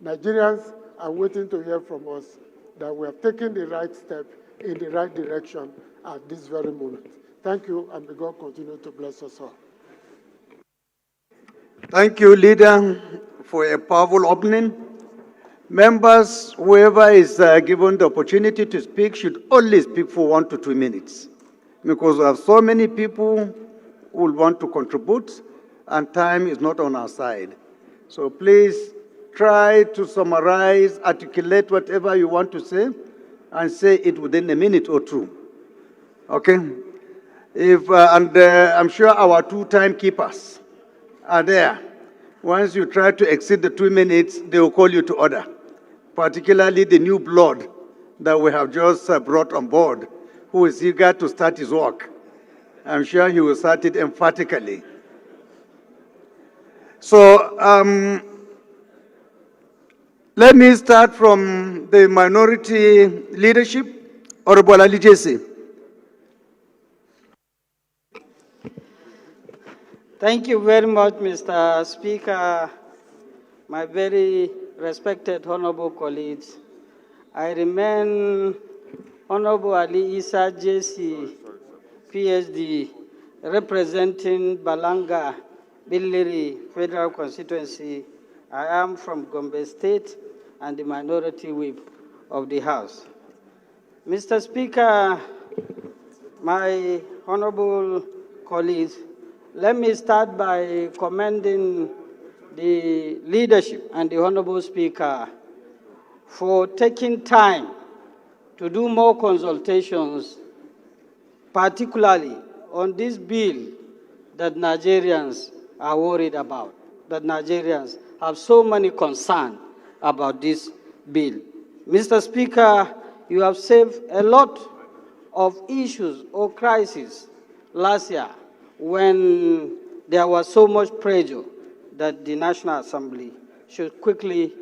Nigerians are waiting to hear from us that we have taken the right step in the right direction at this very moment. Thank you, and may God continue to bless us all. Thank you, Leader, for a powerful opening. Members, whoever is given the opportunity to speak should only speak for 1 to 2 minutes, because we have so many people who will want to contribute, and time is not on our side. So please try to summarize, articulate whatever you want to say, and say it within a minute or two. Okay? I'm sure our 2 timekeepers are there. Once you try to exceed the 2 minutes, they will call you to order, particularly the new blood that we have just brought on board, who is eager to start his work. I'm sure he will start it emphatically. So let me start from the minority leadership. Honorable Ali-Jesse. Thank you very much, Mr. Speaker, my very respected honorable colleagues. I remain Honorable Ali Isa JC, PhD, representing Balanga, Billiri Federal Constituency. I am from Gombe State and the minority whip of the House. Mr. Speaker, my honorable colleagues, let me start by commending the leadership and the Honorable Speaker for taking time to do more consultations, particularly on this bill that Nigerians are worried about, that Nigerians have so many concerns about this bill. Mr. Speaker, you have saved a lot of issues or crises last year when there was so much pressure that the National Assembly should quickly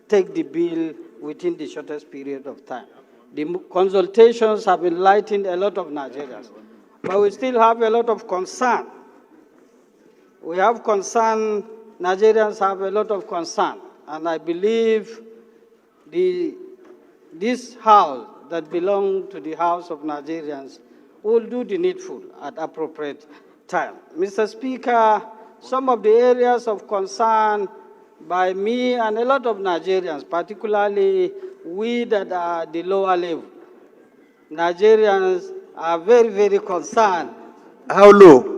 take the bill within the shortest period of time. The consultations have enlightened a lot of Nigerians, but we still have a lot of concern. We have concern, Nigerians have a lot of concern, and I believe this House that belongs to the House of Nigerians will do the needful at appropriate time. Mr. Speaker, some of the areas of concern by me and a lot of Nigerians, particularly we that are the lower level, Nigerians are very, very concerned. How low?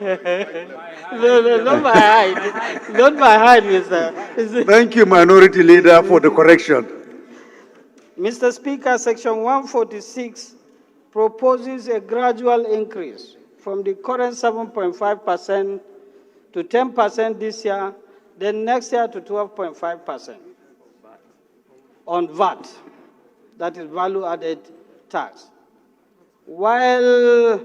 No, not my height. Not my height, Mr. Thank you, Minority Leader, for the correction. Mr. Speaker, Section 146 proposes a gradual increase from the current 7.5% to 10% this year, then next year to 12.5% on VAT, that is value-added tax. While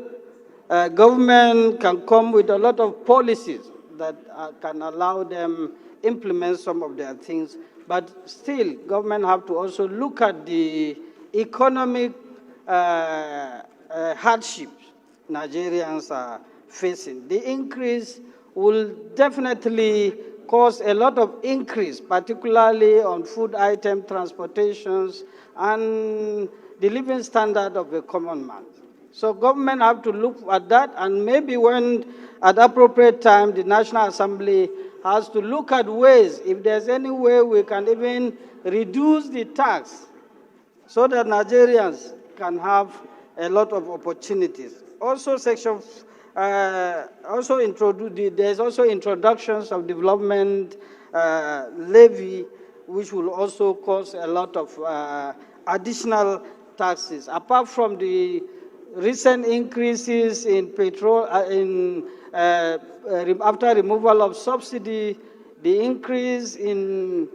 government can come with a lot of policies that can allow them implement some of their things, but still government have to also look at the economic hardships Nigerians are facing. The increase will definitely cause a lot of increase, particularly on food item, transportations, and the living standard of the common man. So government have to look at that, and maybe when at appropriate time the National Assembly has to look at ways, if there's any way we can even reduce the tax so that Nigerians can have a lot of opportunities. Also, there's also introductions of development levy, which will also cause a lot of additional taxes. Apart from the recent increases in petrol, after removal of subsidy, the increase in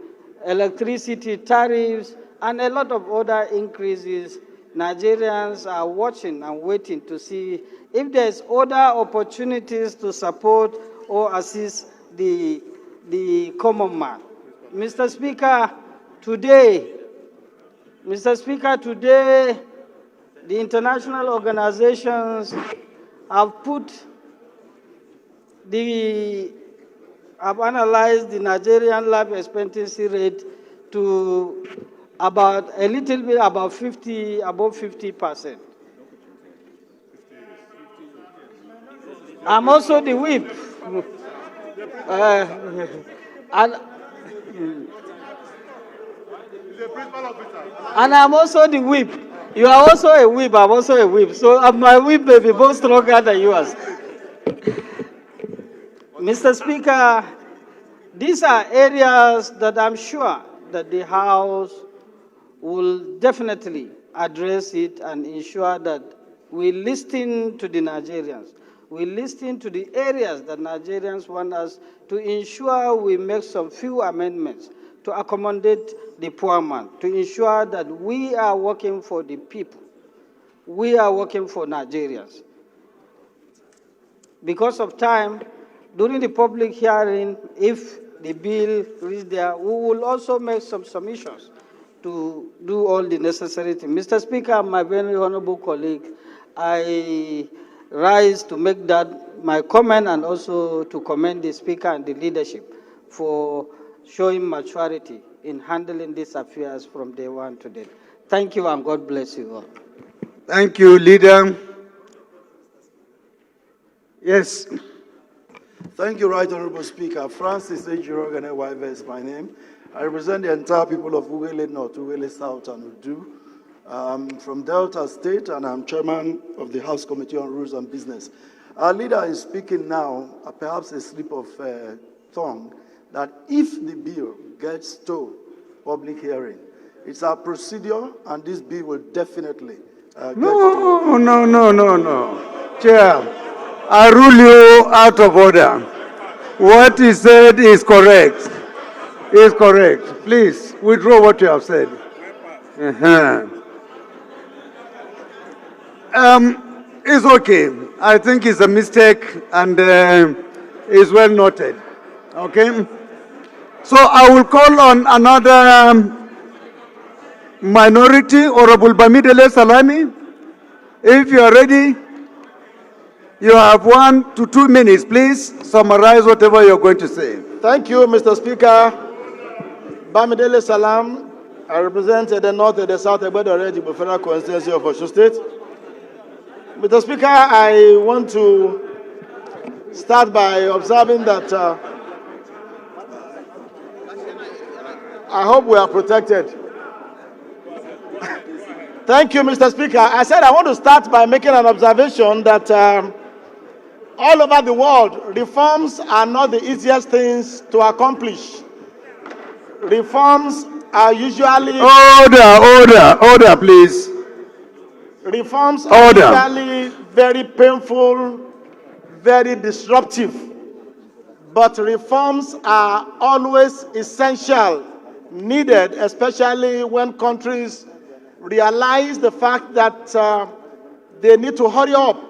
electricity tariffs, and a lot of other increases, Nigerians are watching and waiting to see if there's other opportunities to support or assist the common man. Mr. Speaker, today, the international organizations have analyzed the Nigerian life expectancy rate to above 50%. I'm also the whip. And I'm also the whip. You are also a whip, I'm also a whip. So my whip may be both stronger than yours. Mr. Speaker, these are areas that I'm sure that the House will definitely address it and ensure that we listen to the Nigerians. We listen to the areas that Nigerians want us to ensure we make some few amendments to accommodate the poor man, to ensure that we are working for the people. We are working for Nigerians. Because of time, during the public hearing, if the bill is there, we will also make some submissions to do all the necessary things. Mr. Speaker, my very honorable colleague, I rise to make that my comment and also to commend the Speaker and the leadership for showing maturity in handling these affairs from day one to date. Thank you and God bless you all. Thank you, Leader. Yes. Thank you, Right Honorable Speaker. Francis Ejirogane Waive is my name. I represent the entire people of Ugele North, Ugele South, and Udu. I'm from Delta State, and I'm chairman of the House Committee on Rules and Business. Our leader is speaking now, perhaps a slip of tongue, that if the bill gets to public hearing, it's our procedure, and this bill will definitely No. Chair, I rule you out of order. What he said is correct. Is correct. Please, withdraw what you have said. It's okay. I think it's a mistake and is well noted. Okay? So I will call on another minority, Honorable Bamidele Salami. If you are ready, you have 1 to 2 minutes. Please summarize whatever you're going to say. Thank you, Mr. Speaker. Bamidele Salam. I represent the North and the South Igbo Federal Constituency of Osun State. Mr. Speaker, I want to start by observing that I hope we are protected. Thank you, Mr. Speaker. I said I want to start by making an observation that all over the world, reforms are not the easiest things to accomplish. Reforms are usually... Order, please. Reforms are usually very painful, very disruptive. But reforms are always essential, needed, especially when countries realize the fact that they need to hurry up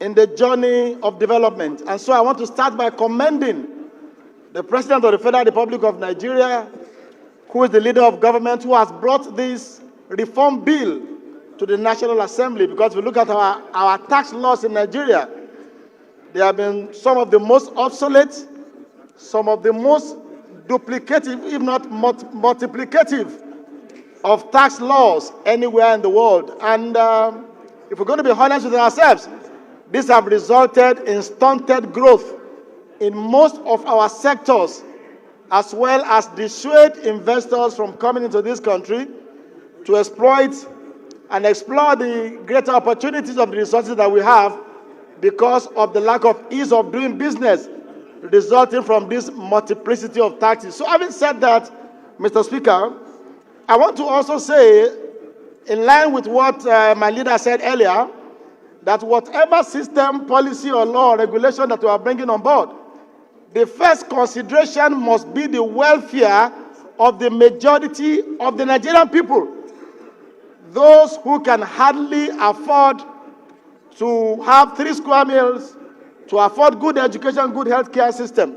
in the journey of development. And so I want to start by commending the President of the Federal Republic of Nigeria, who is the leader of government, who has brought this reform bill to the National Assembly. Because if we look at our tax laws in Nigeria, they have been some of the most obsolete, some of the most duplicative, if not multiplicative, of tax laws anywhere in the world. And if we're going to be honest with ourselves, these have resulted in stunted growth in most of our sectors, as well as dissuade investors from coming into this country to exploit and explore the greater opportunities of the resources that we have because of the lack of ease of doing business resulting from this multiplicity of taxes. So having said that, Mr. Speaker, I want to also say, in line with what my leader said earlier, that whatever system, policy, or law or regulation that we are bringing on board, the first consideration must be the welfare of the majority of the Nigerian people. Those who can hardly afford to have 3 square meals, to afford good education, good healthcare system.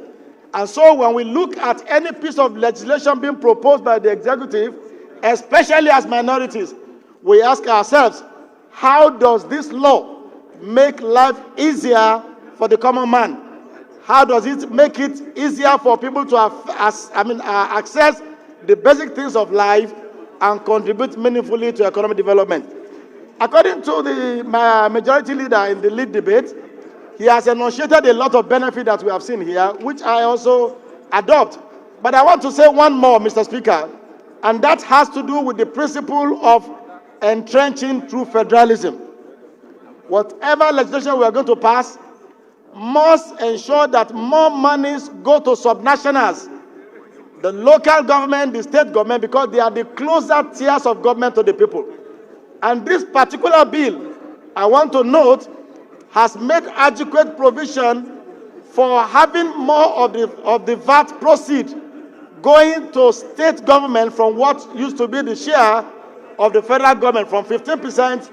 And so when we look at any piece of legislation being proposed by the executive, especially as minorities, we ask ourselves, how does this law make life easier for the common man? How does it make it easier for people to access the basic things of life and contribute meaningfully to economic development? According to the majority leader in the lead debate, he has enunciated a lot of benefit that we have seen here, which I also adopt. But I want to say one more, Mr. Speaker, and that has to do with the principle of entrenching true federalism. Whatever legislation we are going to pass must ensure that more monies go to subnationals, the local government, the state government, because they are the closer tiers of government to the people. And this particular bill, I want to note, has made adequate provision for having more of the VAT proceed going to state government from what used to be the share of the federal government, from 15%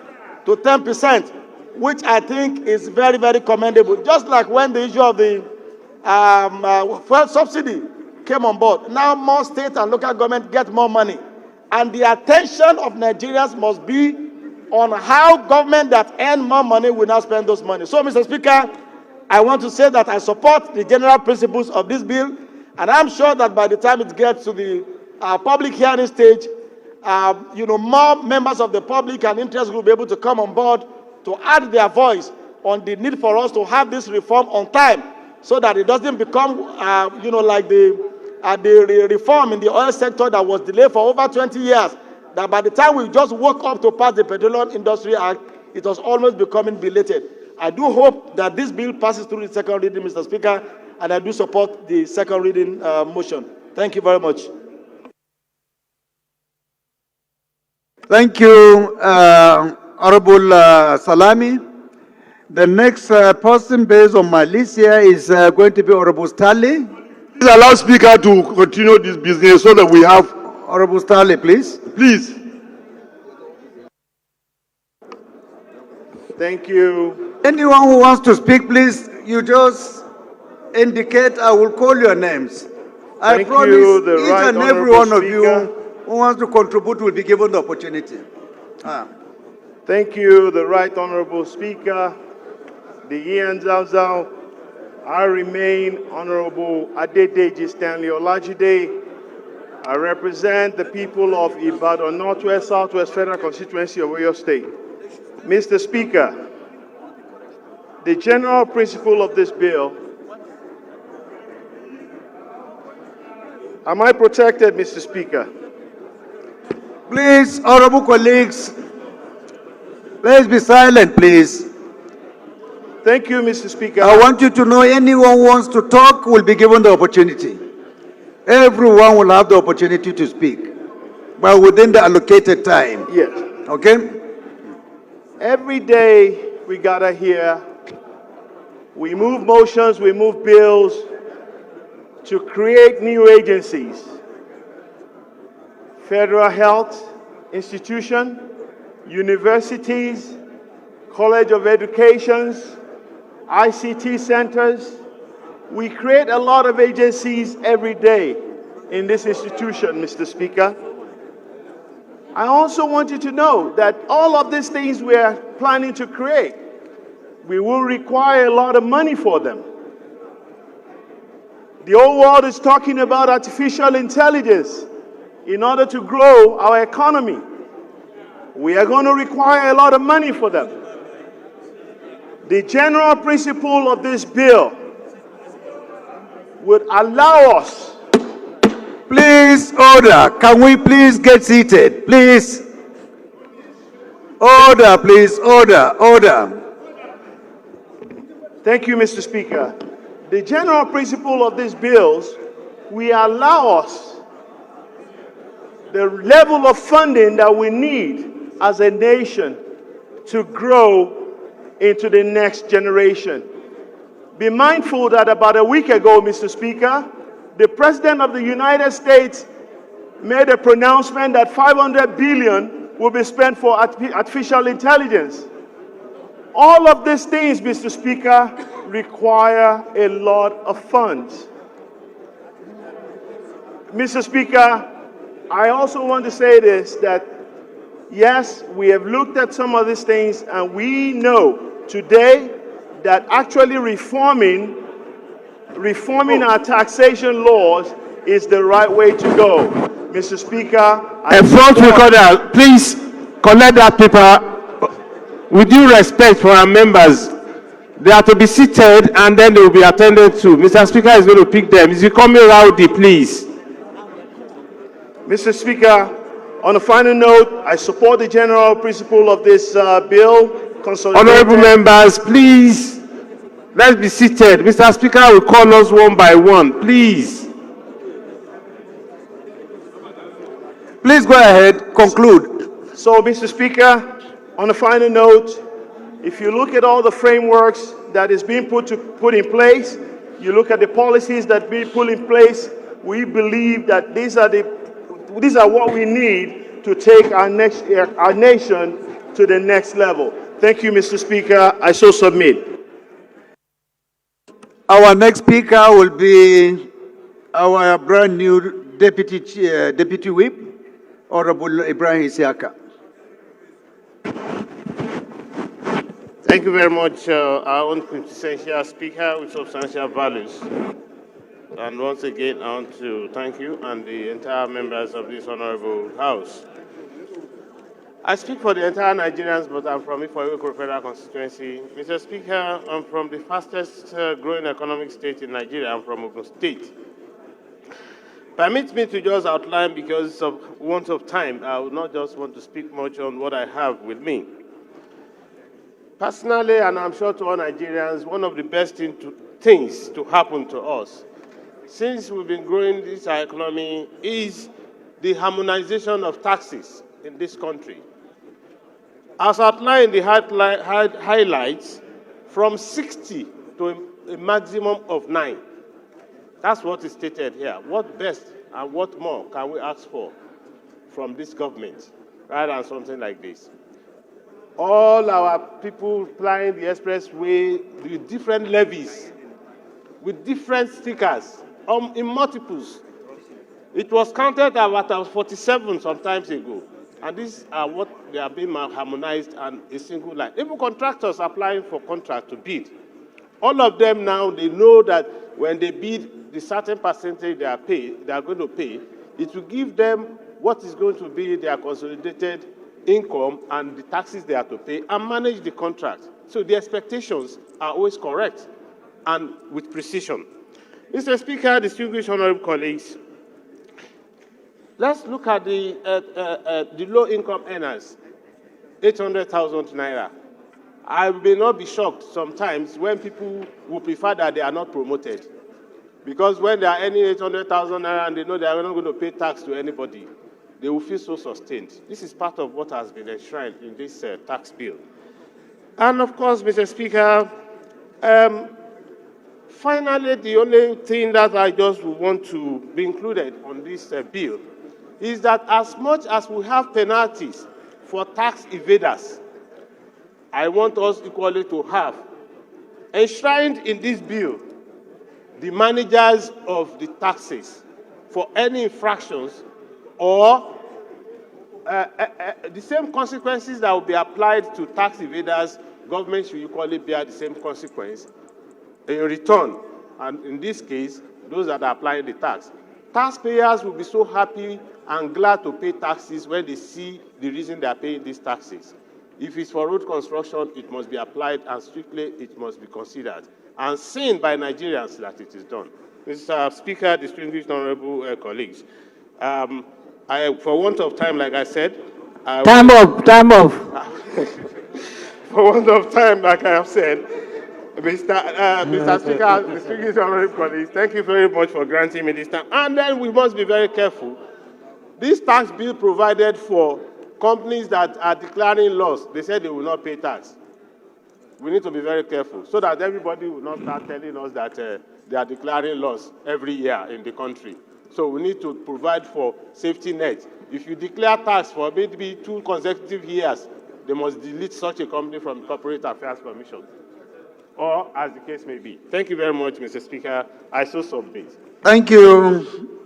to 10%, which I think is very, very commendable. Just like when the issue of the fuel subsidy came on board, now more state and local government get more money. And the attention of Nigerians must be on how government that earn more money will now spend those money. So, Mr. Speaker, I want to say that I support the general principles of this bill, and I'm sure that by the time it gets to the public hearing stage, more members of the public and interest group will be able to come on board to add their voice on the need for us to have this reform on time, so that it doesn't become, like the reform in the oil sector that was delayed for over 20 years, that by the time we just woke up to pass the Petroleum Industry Act, it was almost becoming belated. I do hope that this bill passes through the second reading, Mr. Speaker, and I do support the second reading motion. Thank you very much. Thank you, Honorable Salami. The next person based on my list here is going to be Honorable Stanley. Please allow Speaker to continue this business so that we have... Honorable Stanley, please. Please. Thank you. Anyone who wants to speak, please, you just indicate. I will call your names. I promise each and every one of you who wants to contribute will be given the opportunity. Thank you, the Right Honorable Speaker, the Ian Zauzau. I remain Honorable Adedeji Stanley Olajide. I represent the people of Ibadan, Northwest, Southwest Federal Constituency of Oyo State. Mr. Speaker, the general principle of this bill... Am I protected, Mr. Speaker? Please, honorable colleagues, please be silent, please. Thank you, Mr. Speaker. I want you to know anyone who wants to talk will be given the opportunity. Everyone will have the opportunity to speak, but within the allocated time. Yes. Okay? Every day we gather here, we move motions, we move bills to create new agencies. Federal health institution, universities, college of educations, ICT centers. We create a lot of agencies every day in this institution, Mr. Speaker. I also want you to know that all of these things we are planning to create, we will require a lot of money for them. The whole world is talking about artificial intelligence in order to grow our economy. We are going to require a lot of money for them. The general principle of this bill would allow us. Please, order. Can we please get seated? Please. Order, please. Order, order. Thank you, Mr. Speaker. The general principle of these bills will allow us the level of funding that we need as a nation to grow into the next generation. Be mindful that about a week ago, Mr. Speaker, the President of the United States made a pronouncement that $500 billion will be spent for artificial intelligence. All of these things, Mr. Speaker, require a lot of funds. Mr. Speaker, I also want to say this, that yes, we have looked at some of these things and we know today that actually reforming our taxation laws is the right way to go. Mr. Speaker, a front recorder, please collect that paper. With due respect for our members, they are to be seated and then they will be attended to. Mr. Speaker is going to pick them. Is he coming rowdy, please? Mr. Speaker, on a final note, I support the general principle of this bill. Honorable members, please, let's be seated. Mr. Speaker will call us one by one, please. Please go ahead, conclude. So, Mr. Speaker, on a final note, if you look at all the frameworks that is being put in place, you look at the policies that are being put in place, we believe that these are what we need to take our nation to the next level. Thank you, Mr. Speaker. I so submit. Our next speaker will be our brand new Deputy Whip, Honorable Ibrahim Isiaka. Thank you very much, our own quintessential speaker with substantial values. And once again, I want to thank you and the entire members of this honorable house. I speak for the entire Nigerians, but I'm from Ifoiweko Federal Constituency. Mr. Speaker, I'm from the fastest growing economic state in Nigeria. I'm from Ogun State. Permit me to just outline, because of want of time, I would not just want to speak much on what I have with me. Personally, and I'm sure to all Nigerians, one of the best things to happen to us since we've been growing this economy is the harmonization of taxes in this country. As outlined in the highlights, from 60 to a maximum of 9. That's what is stated here. What best and what more can we ask for from this government rather than something like this? All our people flying the expressway with different levies, with different stickers, in multiples. It was counted about 47 some times ago. And these are what they are being harmonized and a single line. Even contractors applying for contract to bid. All of them now, they know that when they bid the certain percentage they are going to pay, it will give them what is going to be their consolidated income and the taxes they have to pay and manage the contract. So the expectations are always correct and with precision. Mr. Speaker, distinguished honorable colleagues, let's look at the low-income earners, 800,000 naira. I may not be shocked sometimes when people will prefer that they are not promoted. Because when they are earning 800,000 naira and they know they are not going to pay tax to anybody, they will feel so sustained. This is part of what has been enshrined in this tax bill. And of course, Mr. Speaker, finally, the only thing that I just want to be included on this bill is that as much as we have penalties for tax evaders, I want us equally to have enshrined in this bill the managers of the taxes for any infractions or the same consequences that will be applied to tax evaders. Government should equally bear the same consequence in return, and in this case, those that are applying the tax. Taxpayers will be so happy and glad to pay taxes when they see the reason they are paying these taxes. If it's for road construction, it must be applied and strictly it must be considered and seen by Nigerians that it is done. Mr. Speaker, distinguished honorable colleagues, for want of time, like I said, Time off. For want of time, like I have said, Mr. Speaker, distinguished honorable colleagues, thank you very much for granting me this time. And then we must be very careful. This tax bill provided for companies that are declaring loss. They said they will not pay tax. We need to be very careful so that everybody will not start telling us that they are declaring loss every year in the country. So we need to provide for safety nets. If you declare tax for maybe 2 consecutive years, they must delete such a company from the Corporate Affairs Commission, or as the case may be. Thank you very much, Mr. Speaker. I so submit. Thank you,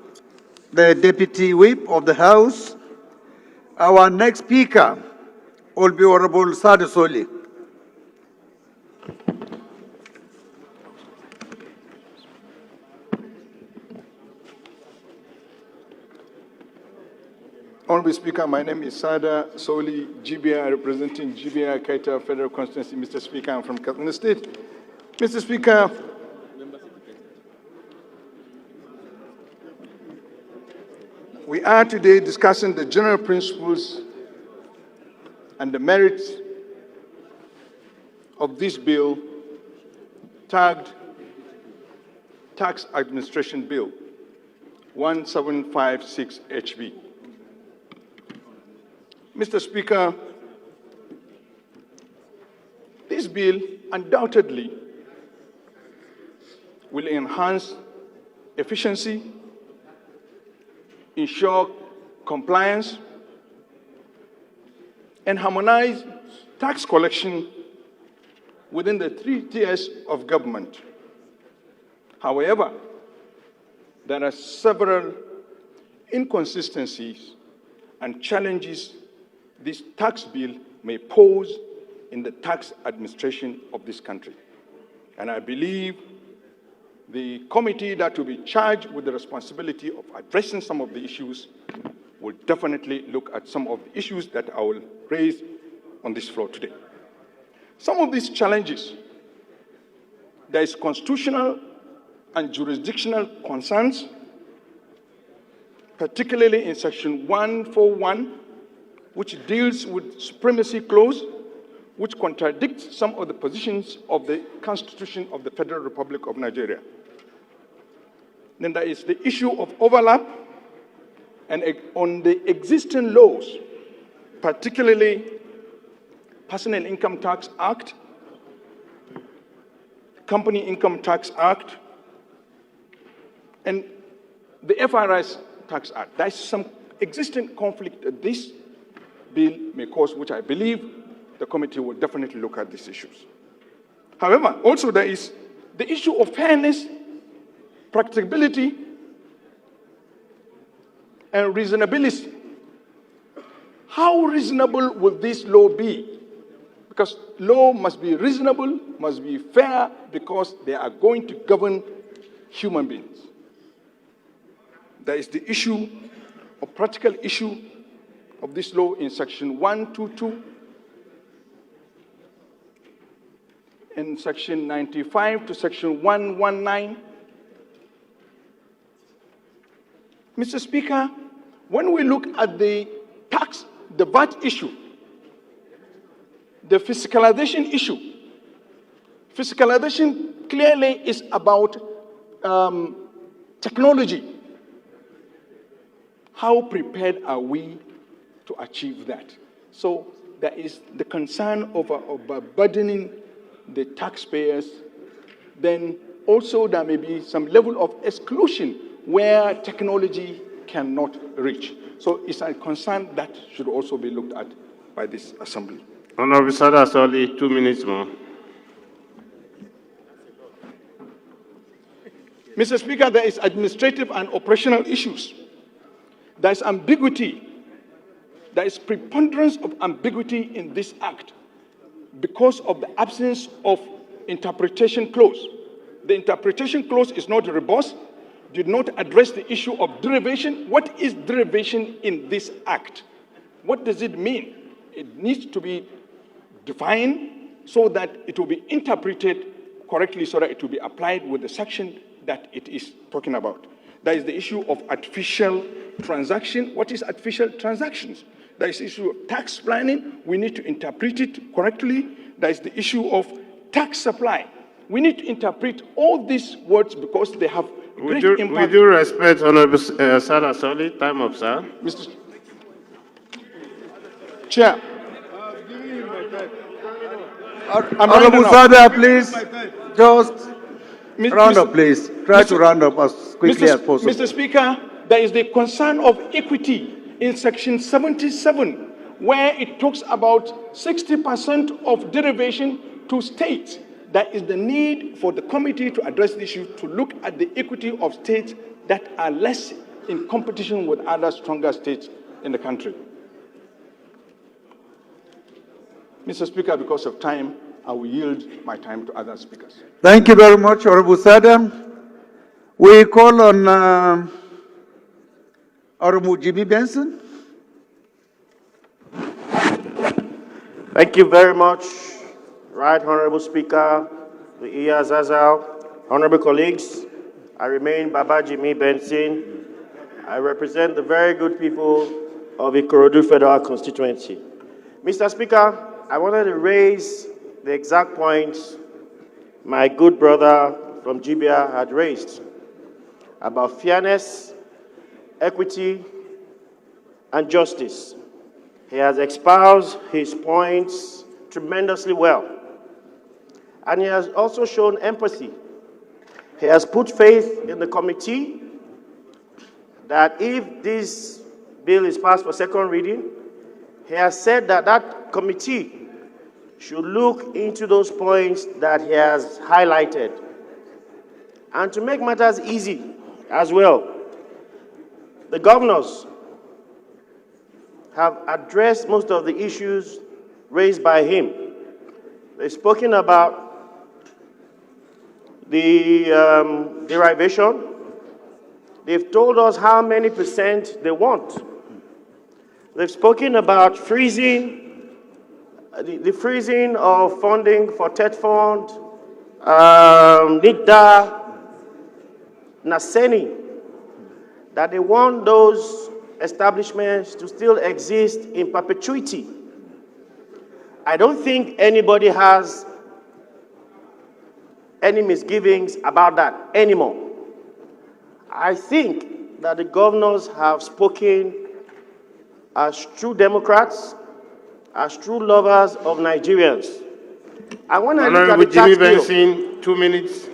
the Deputy Whip of the House. Our next speaker will be Honorable Sadisoli. Honorable Speaker, my name is Sada Soli, GBI, representing GBI Kaita Federal Constituency. Mr. Speaker, I'm from Katsina State. Mr. Speaker, we are today discussing the general principles and the merits of this bill tagged Tax Administration Bill 1756 HB. Mr. Speaker, this bill undoubtedly will enhance efficiency, ensure compliance, and harmonize tax collection within the 3 tiers of government. However, there are several inconsistencies and challenges this tax bill may pose in the tax administration of this country. And I believe the committee that will be charged with the responsibility of addressing some of the issues will definitely look at some of the issues that I will raise on this floor today. Some of these challenges, there is constitutional and jurisdictional concerns, particularly in Section 141, which deals with supremacy clause, which contradicts some of the positions of the Constitution of the Federal Republic of Nigeria. Then there is the issue of overlap and on the existing laws, particularly Personal Income Tax Act, Company Income Tax Act, and the FRS Tax Act. There is some existing conflict that this bill may cause, which I believe the committee will definitely look at these issues. However, also there is the issue of fairness, practicability, and reasonability. How reasonable will this law be? Because law must be reasonable, must be fair, because they are going to govern human beings. There is the issue, a practical issue of this law in Section 122 and Section 95 to Section 119. Mr. Speaker, when we look at the tax, the VAT issue, the fiscalization issue, fiscalization clearly is about technology. How prepared are we to achieve that? So there is the concern of burdening the taxpayers. Then also there may be some level of exclusion where technology cannot reach. So it's a concern that should also be looked at by this assembly. Honorable Sada Soli, 2 minutes more. Mr. Speaker, there is administrative and operational issues. There is ambiguity. There is preponderance of ambiguity in this act because of the absence of interpretation clause. The interpretation clause is not robust, did not address the issue of derivation. What is derivation in this act? What does it mean? It needs to be defined so that it will be interpreted correctly, so that it will be applied with the section that it is talking about. There is the issue of artificial transaction. What is artificial transactions? There is the issue of tax planning. We need to interpret it correctly. There is the issue of tax supply. We need to interpret all these words because they have great impact. With due respect, Honorable Sir Asoli, time up, sir. Mr. Chair. Honorable Sada, please, just round up, please. Try to round up as quickly as possible. Mr. Speaker, there is the concern of equity in Section 77, where it talks about 60% of derivation to states. There is the need for the committee to address the issue, to look at the equity of states that are less in competition with other stronger states in the country. Mr. Speaker, because of time, I will yield my time to other speakers. Thank you very much, Honorable Sada. We call on Honorable Jimmy Benson. Thank you very much, Right Honorable Speaker, the Iya Zazal, honorable colleagues. I remain Baba Jimmy Benson. I represent the very good people of Ikorodu Federal Constituency. Mr. Speaker, I wanted to raise the exact points my good brother from Jibia had raised about fairness, equity, and justice. He has espoused his points tremendously well. And he has also shown empathy. He has put faith in the committee that if this bill is passed for second reading, he has said that that committee should look into those points that he has highlighted. And to make matters easy as well, the governors have addressed most of the issues raised by him. They've spoken about the derivation. They've told us how many percent they want. They've spoken about freezing, the freezing of funding for TED Fund, NIDA, NASENI, that they want those establishments to still exist in perpetuity. I don't think anybody has any misgivings about that anymore. I think that the governors have spoken as true Democrats, as true lovers of Nigerians. And when I look at the tax bill, 2 minutes.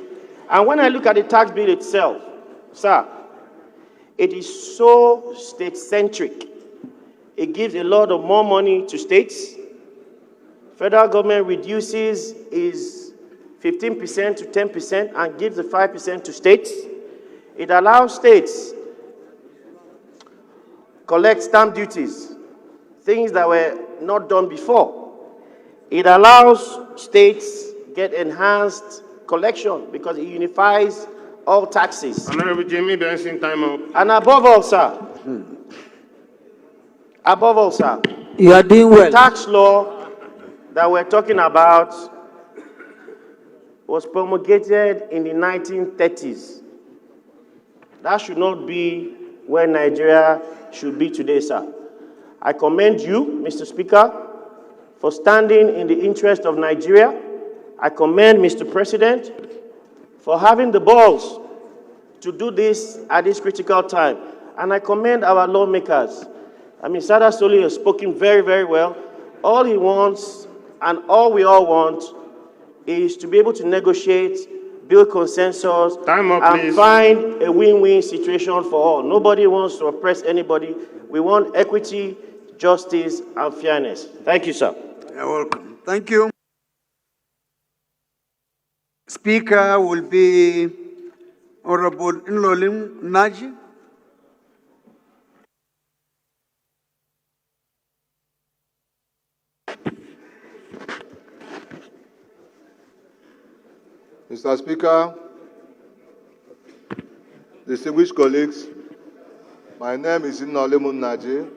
And when I look at the tax bill itself, sir, it is so state-centric. It gives a lot of more money to states. Federal government reduces is 15% to 10% and gives the 5% to states. It allows states collect stamp duties, things that were not done before. It allows states get enhanced collection because it unifies all taxes. Honorable Jimmy Benson, time up. And above all, sir, you are doing well. The tax law that we're talking about was promulgated in the 1930s. That should not be where Nigeria should be today, sir. I commend you, Mr. Speaker, for standing in the interest of Nigeria. I commend Mr. President for having the balls to do this at this critical time. And I commend our lawmakers. I mean, Sada Soli has spoken very, very well. All he wants and all we all want is to be able to negotiate, build consensus, and find a win-win situation for all. Nobody wants to oppress anybody. We want equity, justice, and fairness. Thank you, sir. You're welcome. Thank you. Speaker will be Honorable Nlolim Naji. Mr. Speaker, distinguished colleagues, my name is Nlolim Naji.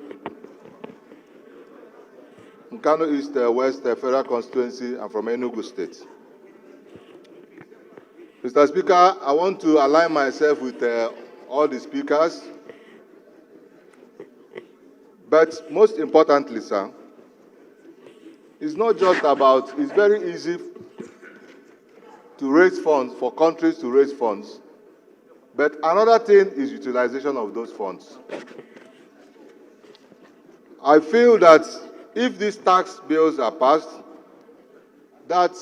Kano East West Federal Constituency. I'm from Enugu State. Mr. Speaker, I want to align myself with all the speakers. But most importantly, sir, it's not just about, it's very easy to raise funds, for countries to raise funds. But another thing is utilization of those funds. I feel that if these tax bills are passed, that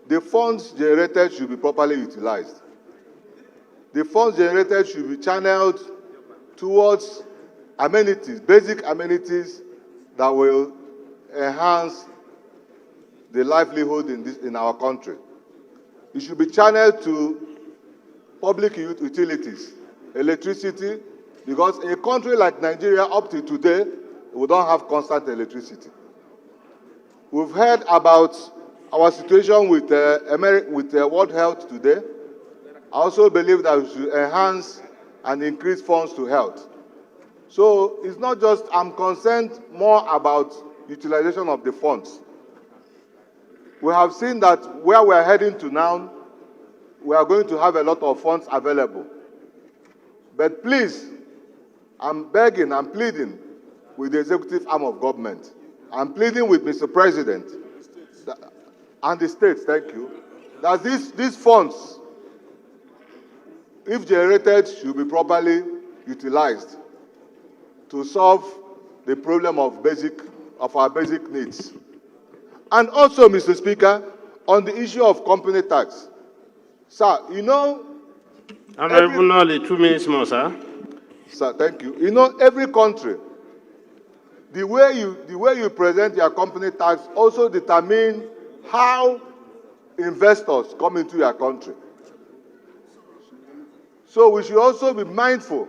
the funds generated should be properly utilized. The funds generated should be channeled towards amenities, basic amenities that will enhance the livelihood in our country. It should be channeled to public utilities, electricity, because a country like Nigeria, up to today, we don't have constant electricity. We've heard about our situation with World Health today. I also believe that we should enhance and increase funds to health. So it's not just, I'm concerned more about utilization of the funds. We have seen that where we're heading to now, we are going to have a lot of funds available. But please, I'm begging, I'm pleading with the executive arm of government. I'm pleading with Mr. President and the states, thank you, that these funds, if generated, should be properly utilized to solve the problem of our basic needs. And also, Mr. Speaker, on the issue of company tax, sir, you know... Only 2 minutes more, sir. Sir, thank you. You know, every country, the way you present your company tax also determines how investors come into your country. So we should also be mindful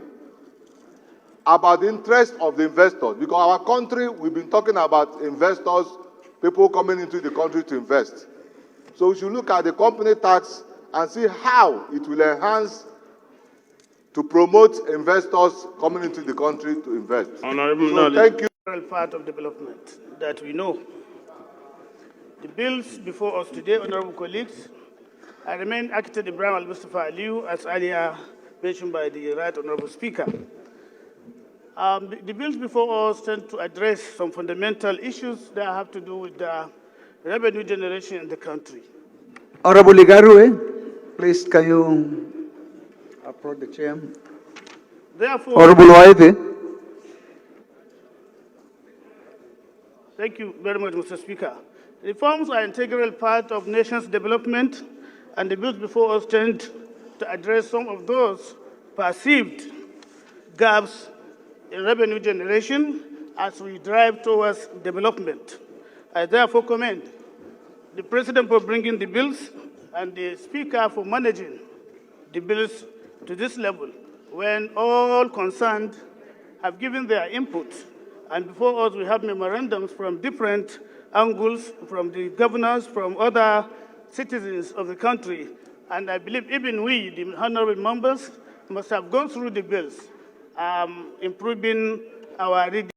about the interest of the investors, because our country, we've been talking about investors, people coming into the country to invest. So we should look at the company tax and see how it will enhance to promote investors coming into the country to invest. So thank you. Part of development that we know. The bills before us today, honorable colleagues, I remain Architect Ibrahim Al-Mustafa Aliyu, as earlier mentioned by the Right Honorable Speaker. The bills before us tend to address some fundamental issues that have to do with the revenue generation in the country. Honorable Igarue, please can you approach the chair? Therefore, Honorable Waide. Thank you very much, Mr. Speaker. Reforms are an integral part of nation's development, and the bills before us tend to address some of those perceived gaps in revenue generation as we drive towards development. I therefore commend the President for bringing the bills and the Speaker for managing the bills to this level when all concerned have given their input. And before us, we have memorandums from different angles, from the governors, from other citizens of the country. And I believe even we, the honorable members, must have gone through the bills, improving our reading.